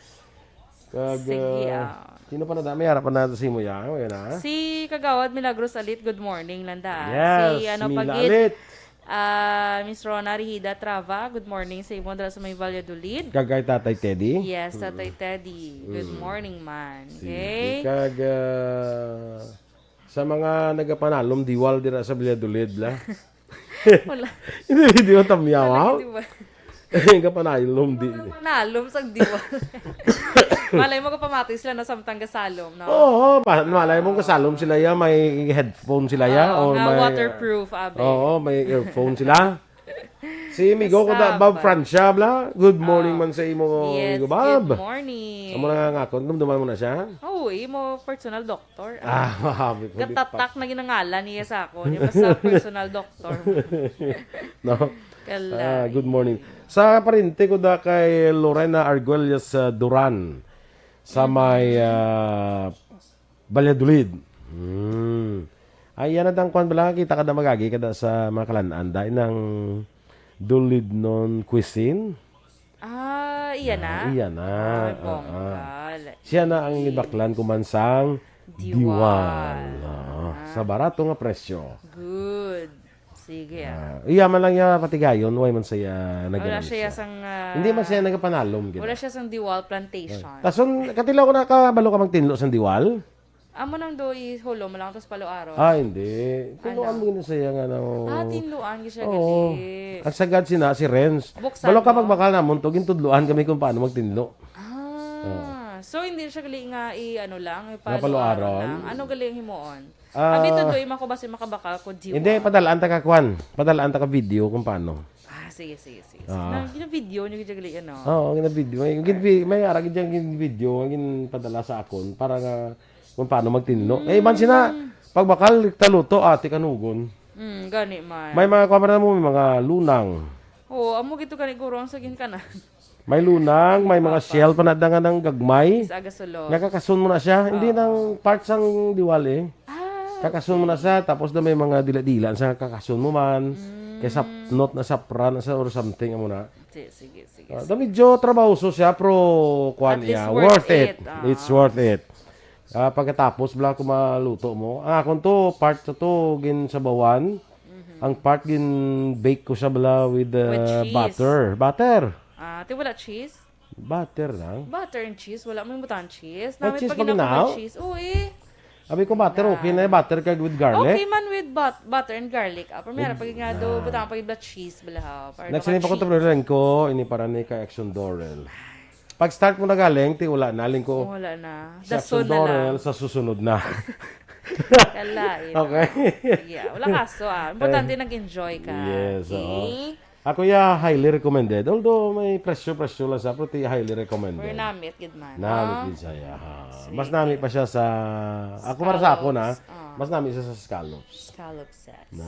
Kag sino pa na dami harap na natin si mo ya, na. Si Kagawad Milagros Alit, good morning landa. Yes, si Mila Alit. Miss Rona Rihida Trava, good morning sa ibon dala sa may Valladolid. Kag kay Tatay Teddy. Yes, Tatay Teddy. Good morning, man. Okay? Kag sa mga nagapanalom diwal dira sa Valladolid la. Wala. Hindi video tamyaw. Diba? Kapanalom di. Panalom sa diwal. Malay mo ko pamati sila na samtang gasalom, no? Oo, malay mo kasalom sila ya, may headphone sila ya, Oo, o nga may waterproof, abe. Oo, may earphone sila. Si Migo ko da Bob Francia bla. Good morning man sa imo, Yes, Migo Bob. good morning. Amo na nga ako, dumduman mo na siya. Oo, imo personal doctor. Habit. Gatatak na ginangalan niya sa ako. Niya basta personal doctor. No. Kala. Good morning. Sa parinte ko da kay Lorena Arguelles Duran sa may Valladolid. Ay, yan na dang kwan bala. Kita ka na magagi kada sa mga kalanaan. Dahil ng Dulid non cuisine. Iyan na? Iyan na. Bonggal. Siya na ang ibaklan kumansang Diwal. Sa barato nga presyo. Good. Sige Iya man lang niya patigayon. Why man siya Wala nagalan siya siya. sang... Hindi man siya nagapanalom. Wala siya sang Diwal Plantation. Tason, katilaw ko na kabalo ka magtinlo sa Diwal? Amo nang do iholo mo lang tapos palo-araw. Hindi. Tinuan mo gina siya nga na. Tinluan siya Oo. gali. Ang sagad sina si Renz. Buksan Balo ka mo? pagbakal namon to gintudluan kami kung paano magtinlo. So hindi siya gali nga ano lang, Napalo-araw. lang. Ano gali ang himoon? Ah, Abi tuloy mako basi makabaka ko diwa. hindi, padalaan ta ka kwan. Padalaan ta ka video kung paano. Sige. Na video niyo gigali ano. Oo, video. May ara gid video, gin padala sa akon para nga kung paano magtinno. Iban sina pag bakal taluto ati kanugon. Gani man. May mga kamera mo, may mga lunang. Oo, amo gito kani guro ang sagin kana. May lunang, may mga shell pa na ng gagmay. Sa agasulo. Nakakasun mo na siya. Hindi nang parts ang diwali. Kakasun mo na siya, tapos na may mga dila-dila sa kakasun mo man. Kaysa not na sa pran sa or something mo na. Sige. Medyo trabahoso siya, pero kuan At least niya. worth Worth it. it. It's worth it. Pagkatapos, bala ko maluto mo. Ang akon to, part to, gin sa bawan. Ang part gin bake ko siya bala with cheese. Butter. Ti wala cheese? Butter lang. Butter and cheese, wala mo butan cheese. May Namin cheese pag pa ginaw? cheese. Oo Abi ko butter, okay na butter kag with garlic. Okay man with butter and garlic. Pero meron pag nga do butang pag cheese bala ha. Nagsanin pa ko ito rin ko, ini para ni ka Aksyon Dorel. Pag start mo na galing, ti wala na, ling ko. Wala na. Sa Dason Aksyon na Dorel, lang. sa susunod na. Kalain. Okay. Sige, wala kaso Importante nag-enjoy ka. Yes, okay? Ako ya highly recommended. Although may presyo lang sa pero ti highly recommended. Or namit, good man. Namit din siya. Mas namit pa siya sa ako para sa ako na. Mas namit siya sa scallops. Scallop sets.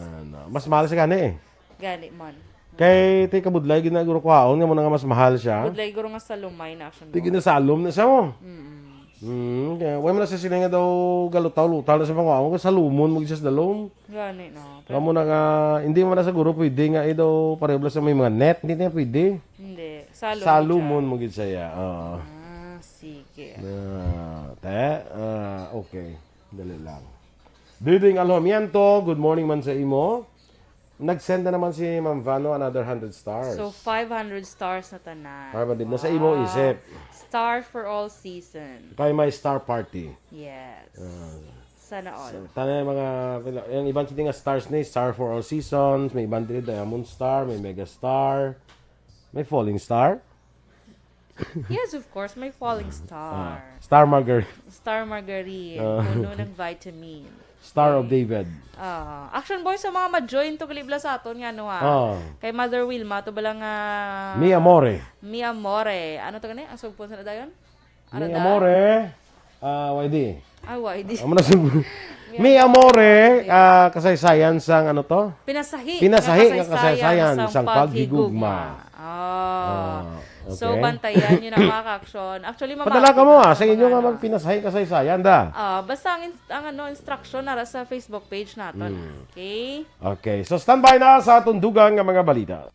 Mas mahal siya gani Gani man. Kay ti kabudlay ginaguro kwaon nga mo na nga mas mahal siya. Budlay guro nga sa lumay na action. Ti ginasalom na siya mo. Kaya wala mo na siya sila nga daw galutaw-lutaw na sa mga kwaon. Sa lumon mo siya sa dalom. Gani no. Kaya mo na nga, hindi mo na siguro pwede nga daw pareho sa may mga net. Hindi na pwede. Hindi. Sa Sa lumon mo gid siya. Sige. Okay. Dali lang. Diding alhomiento, good morning man sa imo. Nag-send na naman si Ma'am Vano another 100 stars. So 500 stars na tanan. Para din na sa imo isip. Star for all season. Kay may star party. Yes. Sana all. Tanay mga yung ibang sila nga stars ni Star for all seasons, may ibang din Diamond Star, may Mega Star, may Falling Star. Yes, of course. May falling star. Star Margaret, Star margarine. Puno ng vitamin. Star of David. Action boy sa mga ma-join to kalibla sa aton nga no Kay Mother Wilma to balang Mi Amore. Mi Amore. Ano to gani? Ang sugpon sa dayon? Ano Mi Amore. YD. YD. Amo na Mi Amore, kasaysayan sang ano to? Pinasahi nga kasaysayan sang paghigugma. Okay. So bantayan yun ang mga ka-aksyon. Actually Padala ka mo sa inyo nga magpinasahi kasaysayan da. Basta ang instruction nara sa Facebook page naton. Okay? Okay, so standby na sa tundugan nga mga balita.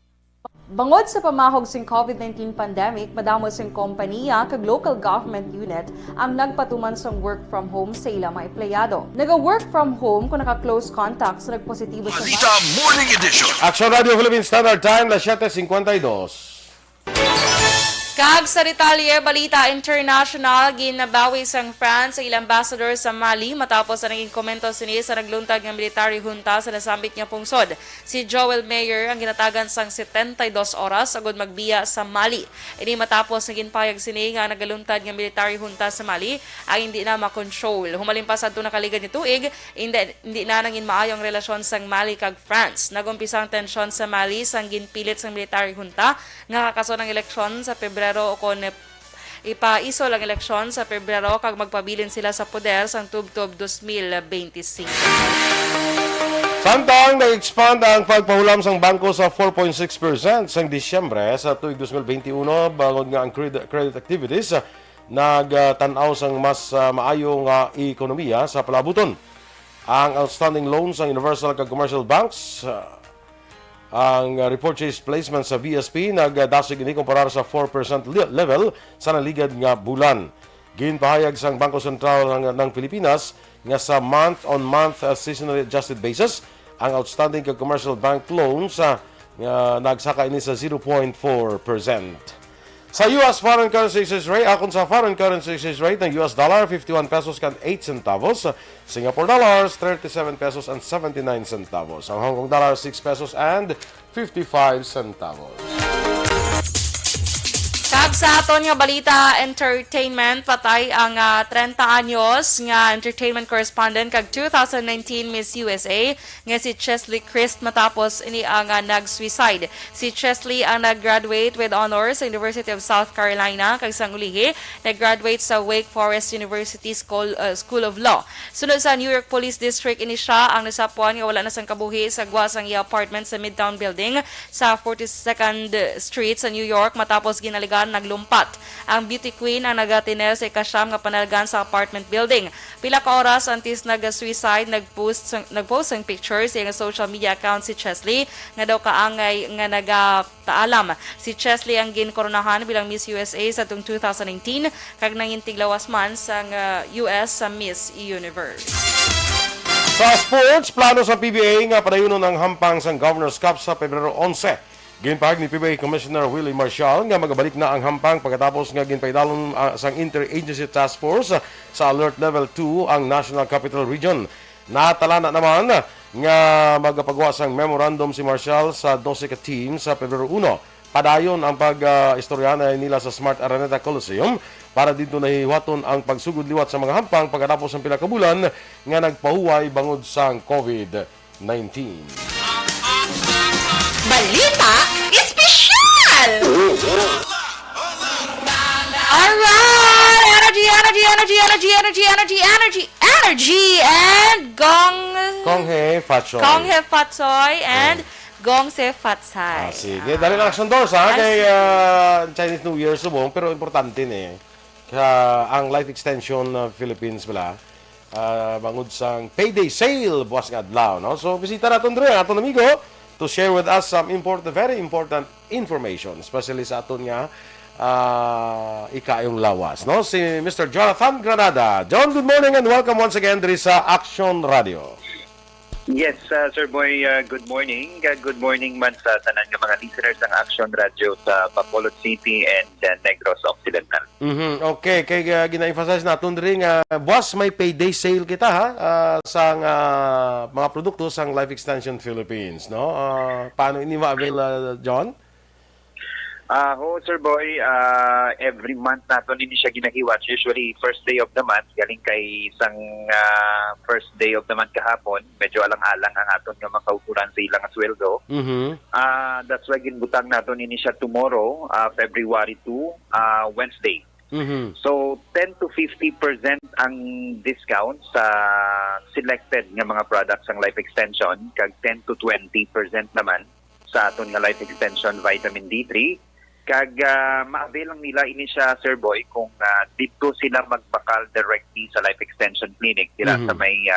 Bangod sa pamahog sing COVID-19 pandemic, madamo sing kompanya kag local government unit ang nagpatuman sang work from home sa ilang mga empleyado. Naga-work from home kung naka-close contacts sa nagpositibo sa Balita Morning Edition. Aksyon Radio Philippine Standard Time, 7:52. Kag sa detalye, Balita International, ginabawi sang France sa ilang ambassador sa Mali matapos ang naging komento sini sa nagluntag ng military junta sa nasambit niya pungsod. Si Joel Mayer ang ginatagan sang 72 oras agud magbiya sa Mali. Ini matapos naging payag sini nga nagaluntad ng military junta sa Mali ay hindi na makontrol. Humalimpas adto nakaligad ni tuig, hindi na nangin maayong relasyon sang Mali kag France. Nagumpisa ang tensyon sa Mali sang ginpilit sang military junta nga kakaso ng eleksyon sa Pebrero o kon ipaisol ang eleksyon sa Pebrero kag magpabilin sila sa poder sang tubtob 2025. Samtang nag-expand ang pagpahulam sang bangko sa 4.6% sang Disyembre sa tuig 2021 bangod nga ang credit activities nagtanaw sang mas maayong ekonomiya sa palabuton. Ang outstanding loans sa universal kag commercial banks ang repurchase placement sa VSP nagdasig ini kumpara sa 4% level sa naligad nga bulan. Ginpahayag sang Bangko Sentral ng Pilipinas nga sa month-on-month seasonally adjusted basis ang outstanding kag commercial bank loans nagsaka ini sa 0.4%. Sa US foreign currency exchange rate, akon sa foreign currency exchange rate ng US dollar, 51 pesos and 8 centavos. Singapore dollars, 37 pesos and 79 centavos. Ang Hong Kong dollar, 6 pesos and 55 centavos. Kag sa aton nga balita entertainment, patay ang 30 anyos nga entertainment correspondent kag 2019 Miss USA nga si Chesley Christ matapos ini ang nag-suicide. Si Chesley ang nag-graduate with honors sa University of South Carolina kag sang ulihi nag-graduate sa Wake Forest University School of Law. Sunod sa New York Police District ini siya ang nasapuan nga wala na sang kabuhi sa gwas ang apartment sa Midtown Building sa 42nd Street sa New York matapos ginaligan naglumpat. Ang beauty queen ang nagatiner sa ikasyam nga panalagan sa apartment building. Pila ka oras antes nag-suicide, nagpost ang pictures sa social media account si Chesley nga daw kaangay nga nagataalam. Si Chesley ang ginkoronahan bilang Miss USA sa tung 2019 kag nangintig lawas man sa US sa Miss Universe. Sa sports, plano sa PBA nga padayunon ang hampang sa Governor's Cup sa Pebrero 11. Ginpahag ni PBA Commissioner Willie Marcial nga magabalik na ang hampang pagkatapos nga ginpaidalon sang Interagency Task Force sa Alert Level 2 ang National Capital Region. Natala na naman nga magpagawa sang memorandum si Marcial sa 12 ka team sa Pebrero 1. Padayon ang pag-istoryahan nila sa Smart Araneta Coliseum para dito nahiwaton ang pagsugod liwat sa mga hampang pagkatapos ng pila ka bulan nga nagpahuway bangod sang COVID-19. Balita Espesyal! Alright! Energy! And Konghe Fatsoy. Konghe Fatsoy and Gongse Fatsay. Sige, dali lang action doors ha, kay Chinese New Year subong, pero importante ni. Kaya ang Life Extension Philippines pala, bangod sang payday sale, buwas nga adlaw, no? So, bisita natin rin, aton amigo, to share with us some very important information, especially sa aton nga ikayong lawas, no? Si Mr. Jonathan Granada. John, good morning and welcome once again diri sa Aksyon Radio. Yes, Sir Boy, good morning. Good morning man sa tanan ng mga listeners ng Aksyon Radio sa Bacolod City and Negros Occidental. Okay, kay gina-emphasize natin rin boss, may payday sale kita ha sa mga produkto sang Life Extension Philippines, no? Paano ini ma-avail, John? Sir Boy, every month nato ini siya ginahiwat. Usually, first day of the month, galing kay isang first day of the month kahapon, medyo alang-alang ang aton nga makaukuran sa ilang sweldo. That's why ginbutang nato ini siya tomorrow, February 2, Wednesday. So, 10 to 50% ang discount sa selected nga mga products ng Life Extension, kag 10 to 20% naman sa aton nga Life Extension Vitamin D3. Kag ma-avail lang nila ini siya, Sir Boy, kung dito sila magbakal directly sa Life Extension Clinic dila sa may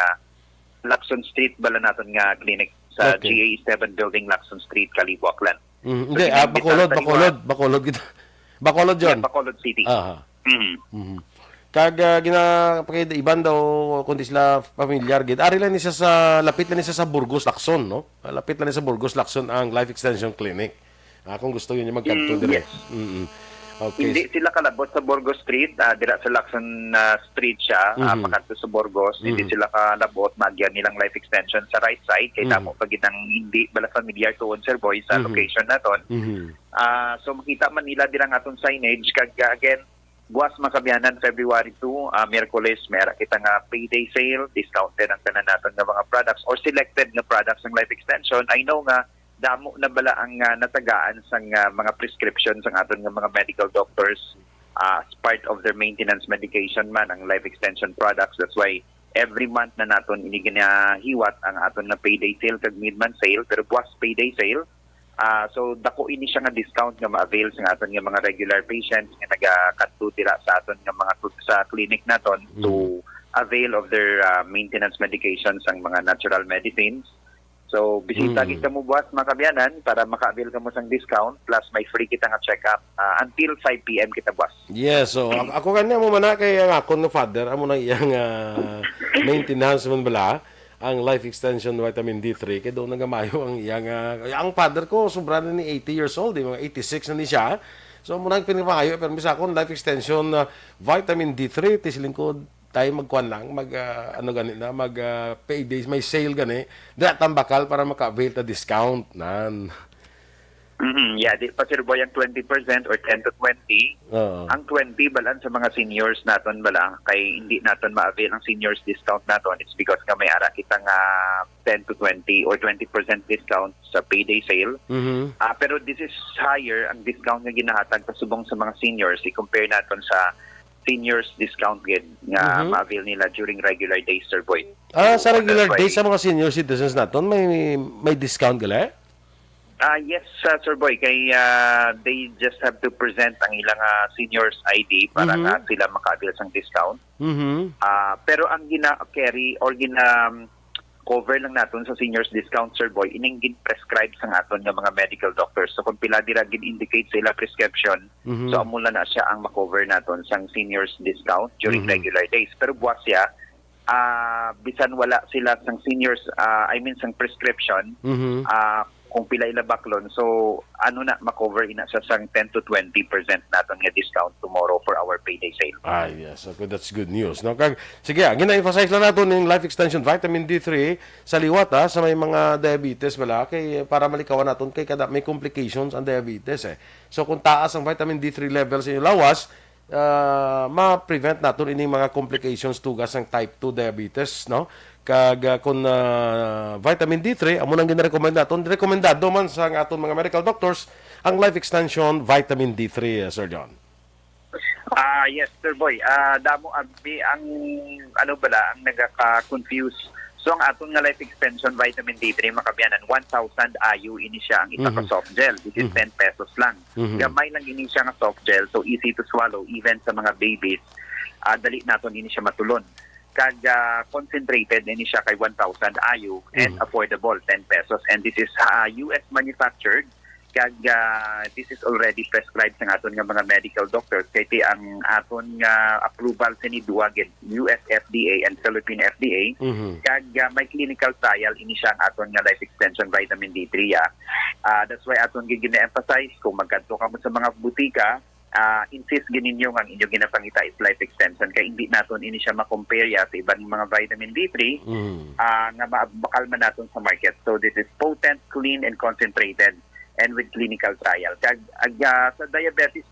Lacson Street bala naton nga clinic sa GA7 Building, Lacson Street, Kalibuaklan. Hindi, Bacolod kita. Bacolod, John. Yeah, Bacolod City. Kag ginapakita iban daw kundi sila familiar gid. Ari lang ni siya sa lapit lang ni siya sa Burgos, Lacson, no? Lapit lang ni sa Burgos, Lacson ang Life Extension Clinic. Kung gusto niyo magkanto dire. Okay. Hindi sila kalabot sa Burgos Street, dira sa Lacson Street siya, pakanto sa Burgos. Hindi sila kalabot, magyan nilang Life Extension sa right side, kay tamo pag ang hindi bala familiar tuon, Sir Boy, sa location naton. So makita man nila dira nga aton signage, kag again, buwas makabiyanan February 2, Miyerkules, meron kita nga payday sale, discounted ang tanan naton nga mga products or selected nga products ng Life Extension. I know nga damo na bala ang natagaan sa mga prescriptions ang aton nga mga medical doctors as part of their maintenance medication man ang Life Extension products. That's why every month na naton ini ginahiwat ang aton nga payday sale kag mid-month sale, pero buwas payday sale. So dako ini siya nga discount nga ma-avail sa aton nga mga regular patients nga nagakadto dira sa aton nga mga sa clinic naton to avail of their maintenance medications ang mga natural medicines. So, bisita kita mo buwas makabiyanan para maka-avail ka mo sang discount plus may free kita nga check-up until 5 p.m. kita buwas. Yes, so ako kanya mo man kay ang akon nga father amo na iyang maintenance man bala ang Life Extension Vitamin D3 kay do nagamayo ang iyang ang father ko sobra na ni 80 years old, mga 86 na ni siya. So mo nang pinipahayo pero bisa akon Life Extension Vitamin D3 tisilingkod tayo magkuhan lang, paydays, may sale gani, datang bakal para maka-avail ta discount nan. Yeah, di pa Sir Boy ang 20% or 10 to 20. Oo. Ang 20 balan sa mga seniors naton bala kay hindi naton ma-avail ang seniors discount naton. It's because kami ara kita nga 10 to 20 or 20% discount sa payday sale. Pero this is higher ang discount nga ginahatag pasubong sa mga seniors i-compare naton sa seniors discount gid nga ma-avail nila during regular days, Sir Boy. Sa regular days sa mga senior citizens naton may discount gala? Yes, Sir Boy. Kay they just have to present ang ilang seniors ID para nga sila maka-avail sang discount. Pero ang gina-carry or gina-cover lang naton sa seniors discount, Sir Boy, ining gin-prescribe sa aton nga mga medical doctors. So kung pila dira gin-indicate sa ila prescription, so amula na siya ang makover naton sang seniors discount during regular days. Pero buwas siya, bisan wala sila sang seniors, sang prescription, kung pila ila baklon, so ano na makover ina sa sang 10 to 20% naton nga discount tomorrow for our payday sale. Yes. Okay, that's good news. No? Sige, gina-emphasize lang natin yung Life Extension Vitamin D3 sa liwat sa may mga diabetes wala kay para malikawan natin kay kada may complications ang diabetes So kung taas ang vitamin D3 level sa inyong lawas, ma-prevent natin ining mga complications tugas ng type 2 diabetes, no? Kung vitamin D3 amo nang gina-recommend naton, rekomendado man sa aton mga medical doctors ang Life Extension Vitamin D3, Sir John. Yes, Sir Boy. Damo abi ang ang nagaka-confuse. So ang aton nga Life Extension Vitamin D3 makabiyanan 1,000 IU ini siya ang isa ka soft gel. This is 10 pesos lang. Gamay lang ini siya nga soft gel, so easy to swallow even sa mga babies. Dali naton ini siya matulon. Concentrated ini siya kay 1,000 IU and affordable 10 pesos, and this is US manufactured. This is already prescribed sa aton nga mga medical doctors kay ang aton nga approval sa ni duwagin US FDA and Philippine FDA. May clinical trial ini siya ang aton nga Life Extension Vitamin D3. That's why aton gina-emphasize kung magkadto ka mo sa mga butika, insist gininyo ang inyong ginapangita is Life Extension kay hindi naton ini siya ma-compare sa ibang mga vitamin D3 nga bakal man naton sa market. So this is potent, clean, and concentrated and with clinical trial. Sa diabetes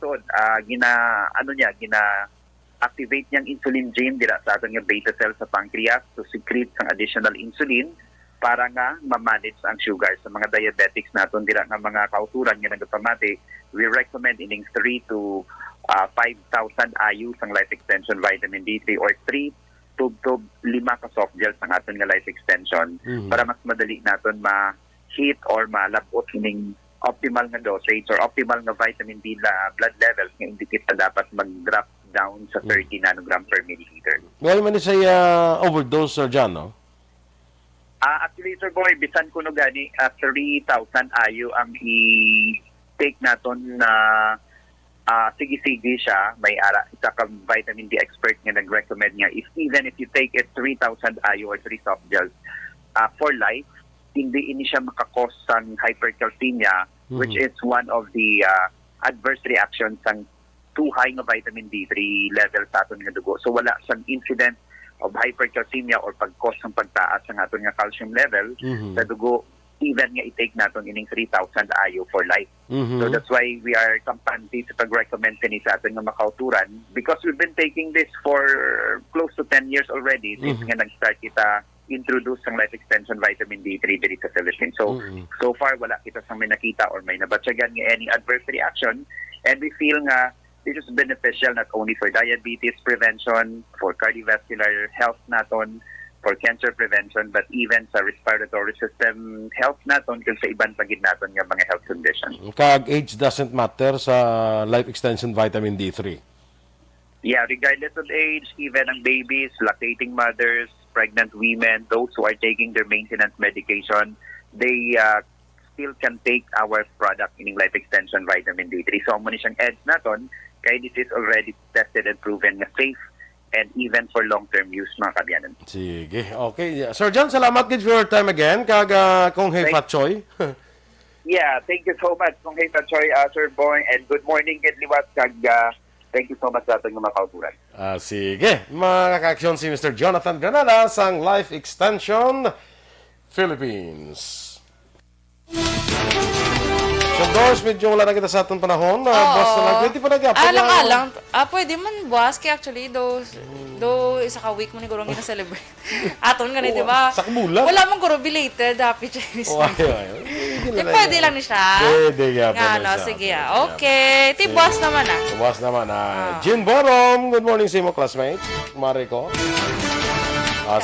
gina-activate niyang insulin gene dira sa aton nga beta cell sa pancreas to secrete ang additional insulin para nga ma-manage ang sugar sa mga diabetics naton dira nga mga kauturan nga nagapamati. We recommend ining 3 to 5,000 IU sang Life Extension Vitamin D3 or 3 to 5 ka soft gel sang aton nga Life Extension para mas madali naton ma-hit or malabot ining optimal nga dosage or optimal nga vitamin D blood levels nga hindi kita dapat mag-drop down sa 30 nanogram per milliliter. Ngayon man siya overdose, Sir John, no? Actually, Sir Boy, bisan ko no gani 3,000 IU ang take naton na sige-sige siya, may isa ka vitamin D expert nga nag-recommend niya even if you take it 3,000 IU or 3 soft gels for life, hindi ini siya makakos ng hypercalcemia, which is one of the adverse reactions ng too high nga vitamin D3 level sa aton nga dugo. So wala sang incident of hypercalcemia or pag-cause ng pagtaas ng aton nga calcium level sa dugo even nga i-take naton ining 3,000 IU for life. So that's why we are kampante sa pag-recommend kini sa aton nga makauturan because we've been taking this for close to 10 years already since nga nag-start kita introduce ang Life Extension Vitamin D3 dito sa Philippines. So far wala kita sang may nakita or may nabatsagan nga any adverse reaction, and we feel nga this is beneficial not only for diabetes prevention, for cardiovascular health naton, for cancer prevention, but even sa respiratory system health naton kung sa ibang pagid naton nga mga health condition. Age doesn't matter sa Life Extension Vitamin D3. Yeah, regardless of age, even ang babies, lactating mothers, pregnant women, those who are taking their maintenance medication, they still can take our product in Life Extension Vitamin D3. So, mo ni siyang edge naton, kaya this is already tested and proven na safe and even for long-term use, mga kabyanan. Sige, okay. Sir John, salamat good for your time again. Kung hey Fat Choy. Yeah, thank you so much kung hey Fat Choy, Sir Boy, and good morning, Edliwat, thank you so much sa ating mga kauturan. Sige, mga kaaksyon si Mr. Jonathan Granada sang Life Extension Philippines. So Doors, medyo wala na kita sa atong panahon. Boss na lang. Pwede pa nag-upload. Alang-alang. Pwede man, boss. Kaya actually, do isa ka week mo ni Gurong gina-celebrate. Aton ka di ba? Sa kabulan. Wala mong Guro belated. Happy Chinese New Year. Pwede lang ni siya. Pwede nga. Nga, no? Sige. Okay. Boss naman Boss naman. Jin Borom. Good morning sa imo, classmate. Mariko.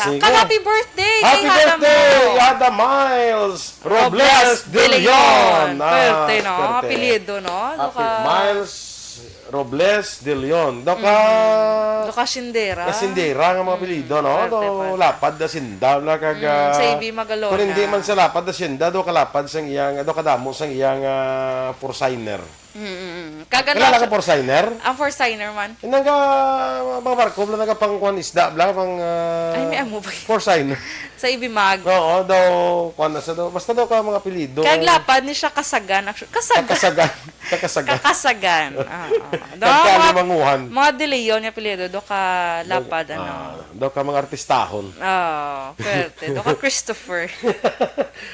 Sige. Happy birthday! Happy birthday! Yada Miles Robles de Leon. Birthday, no? Apelido, no? Miles Robles de Leon. Doka Sindera. Sindera nga mga apelido, no? Lapad na sinda. Sa Ibi Magalona. Kung hindi man sa lapad na sinda, do kalapad sang iyang, do kadamo sang iyang forsigner. Kailan ka forsigner? Ang forsigner man. Hindi ka, mga barko, wala ka pang kuhan isda, wala ka pang ay, may amo ba? forsigner. Sa Ibimag. Oo, daw, kuhan na sa daw. Basta daw ka mga apelido. Kaya lapad ni siya Kasagan. Kakasagan. Kagkalimanguhan. Mga De Leon yung apelido, do ka lapad, daw ka mga artistahon. Pwede. Do ka Christopher.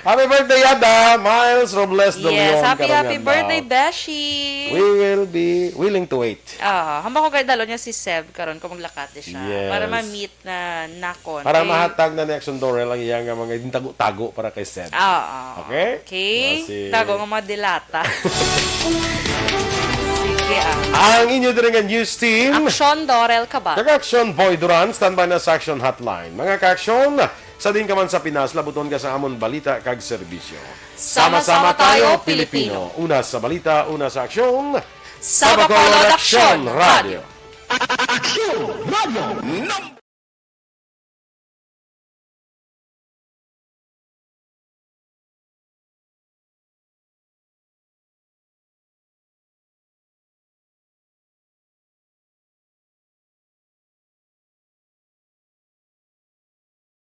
Happy birthday, Yada! Miles Robles de Leon. Yes, happy birthday, Beshi! We will be willing to wait. Hamba ko kayo dalo niya si Seb karon ko maglakate siya. Yes. Para ma-meet na nakon. Para mahatag na ni Aksyon Dorel ang iyang mga tago-tago para kay Seb. Okay? Okay. Tago nga mga dilata. Sige Ang inyo din nga news team. Aksyon Dorel Cabatu. Aksyon Boy Duran, standby na sa Action Hotline. Mga ka-aksyon, sa din ka man sa Pinas, labuton ka sa amon balita kag serbisyo. Sama-sama tayo, Pilipino. Una sa balita, una sa aksyon. Sa Bacolod Aksyon Radio. Aksyon Radio.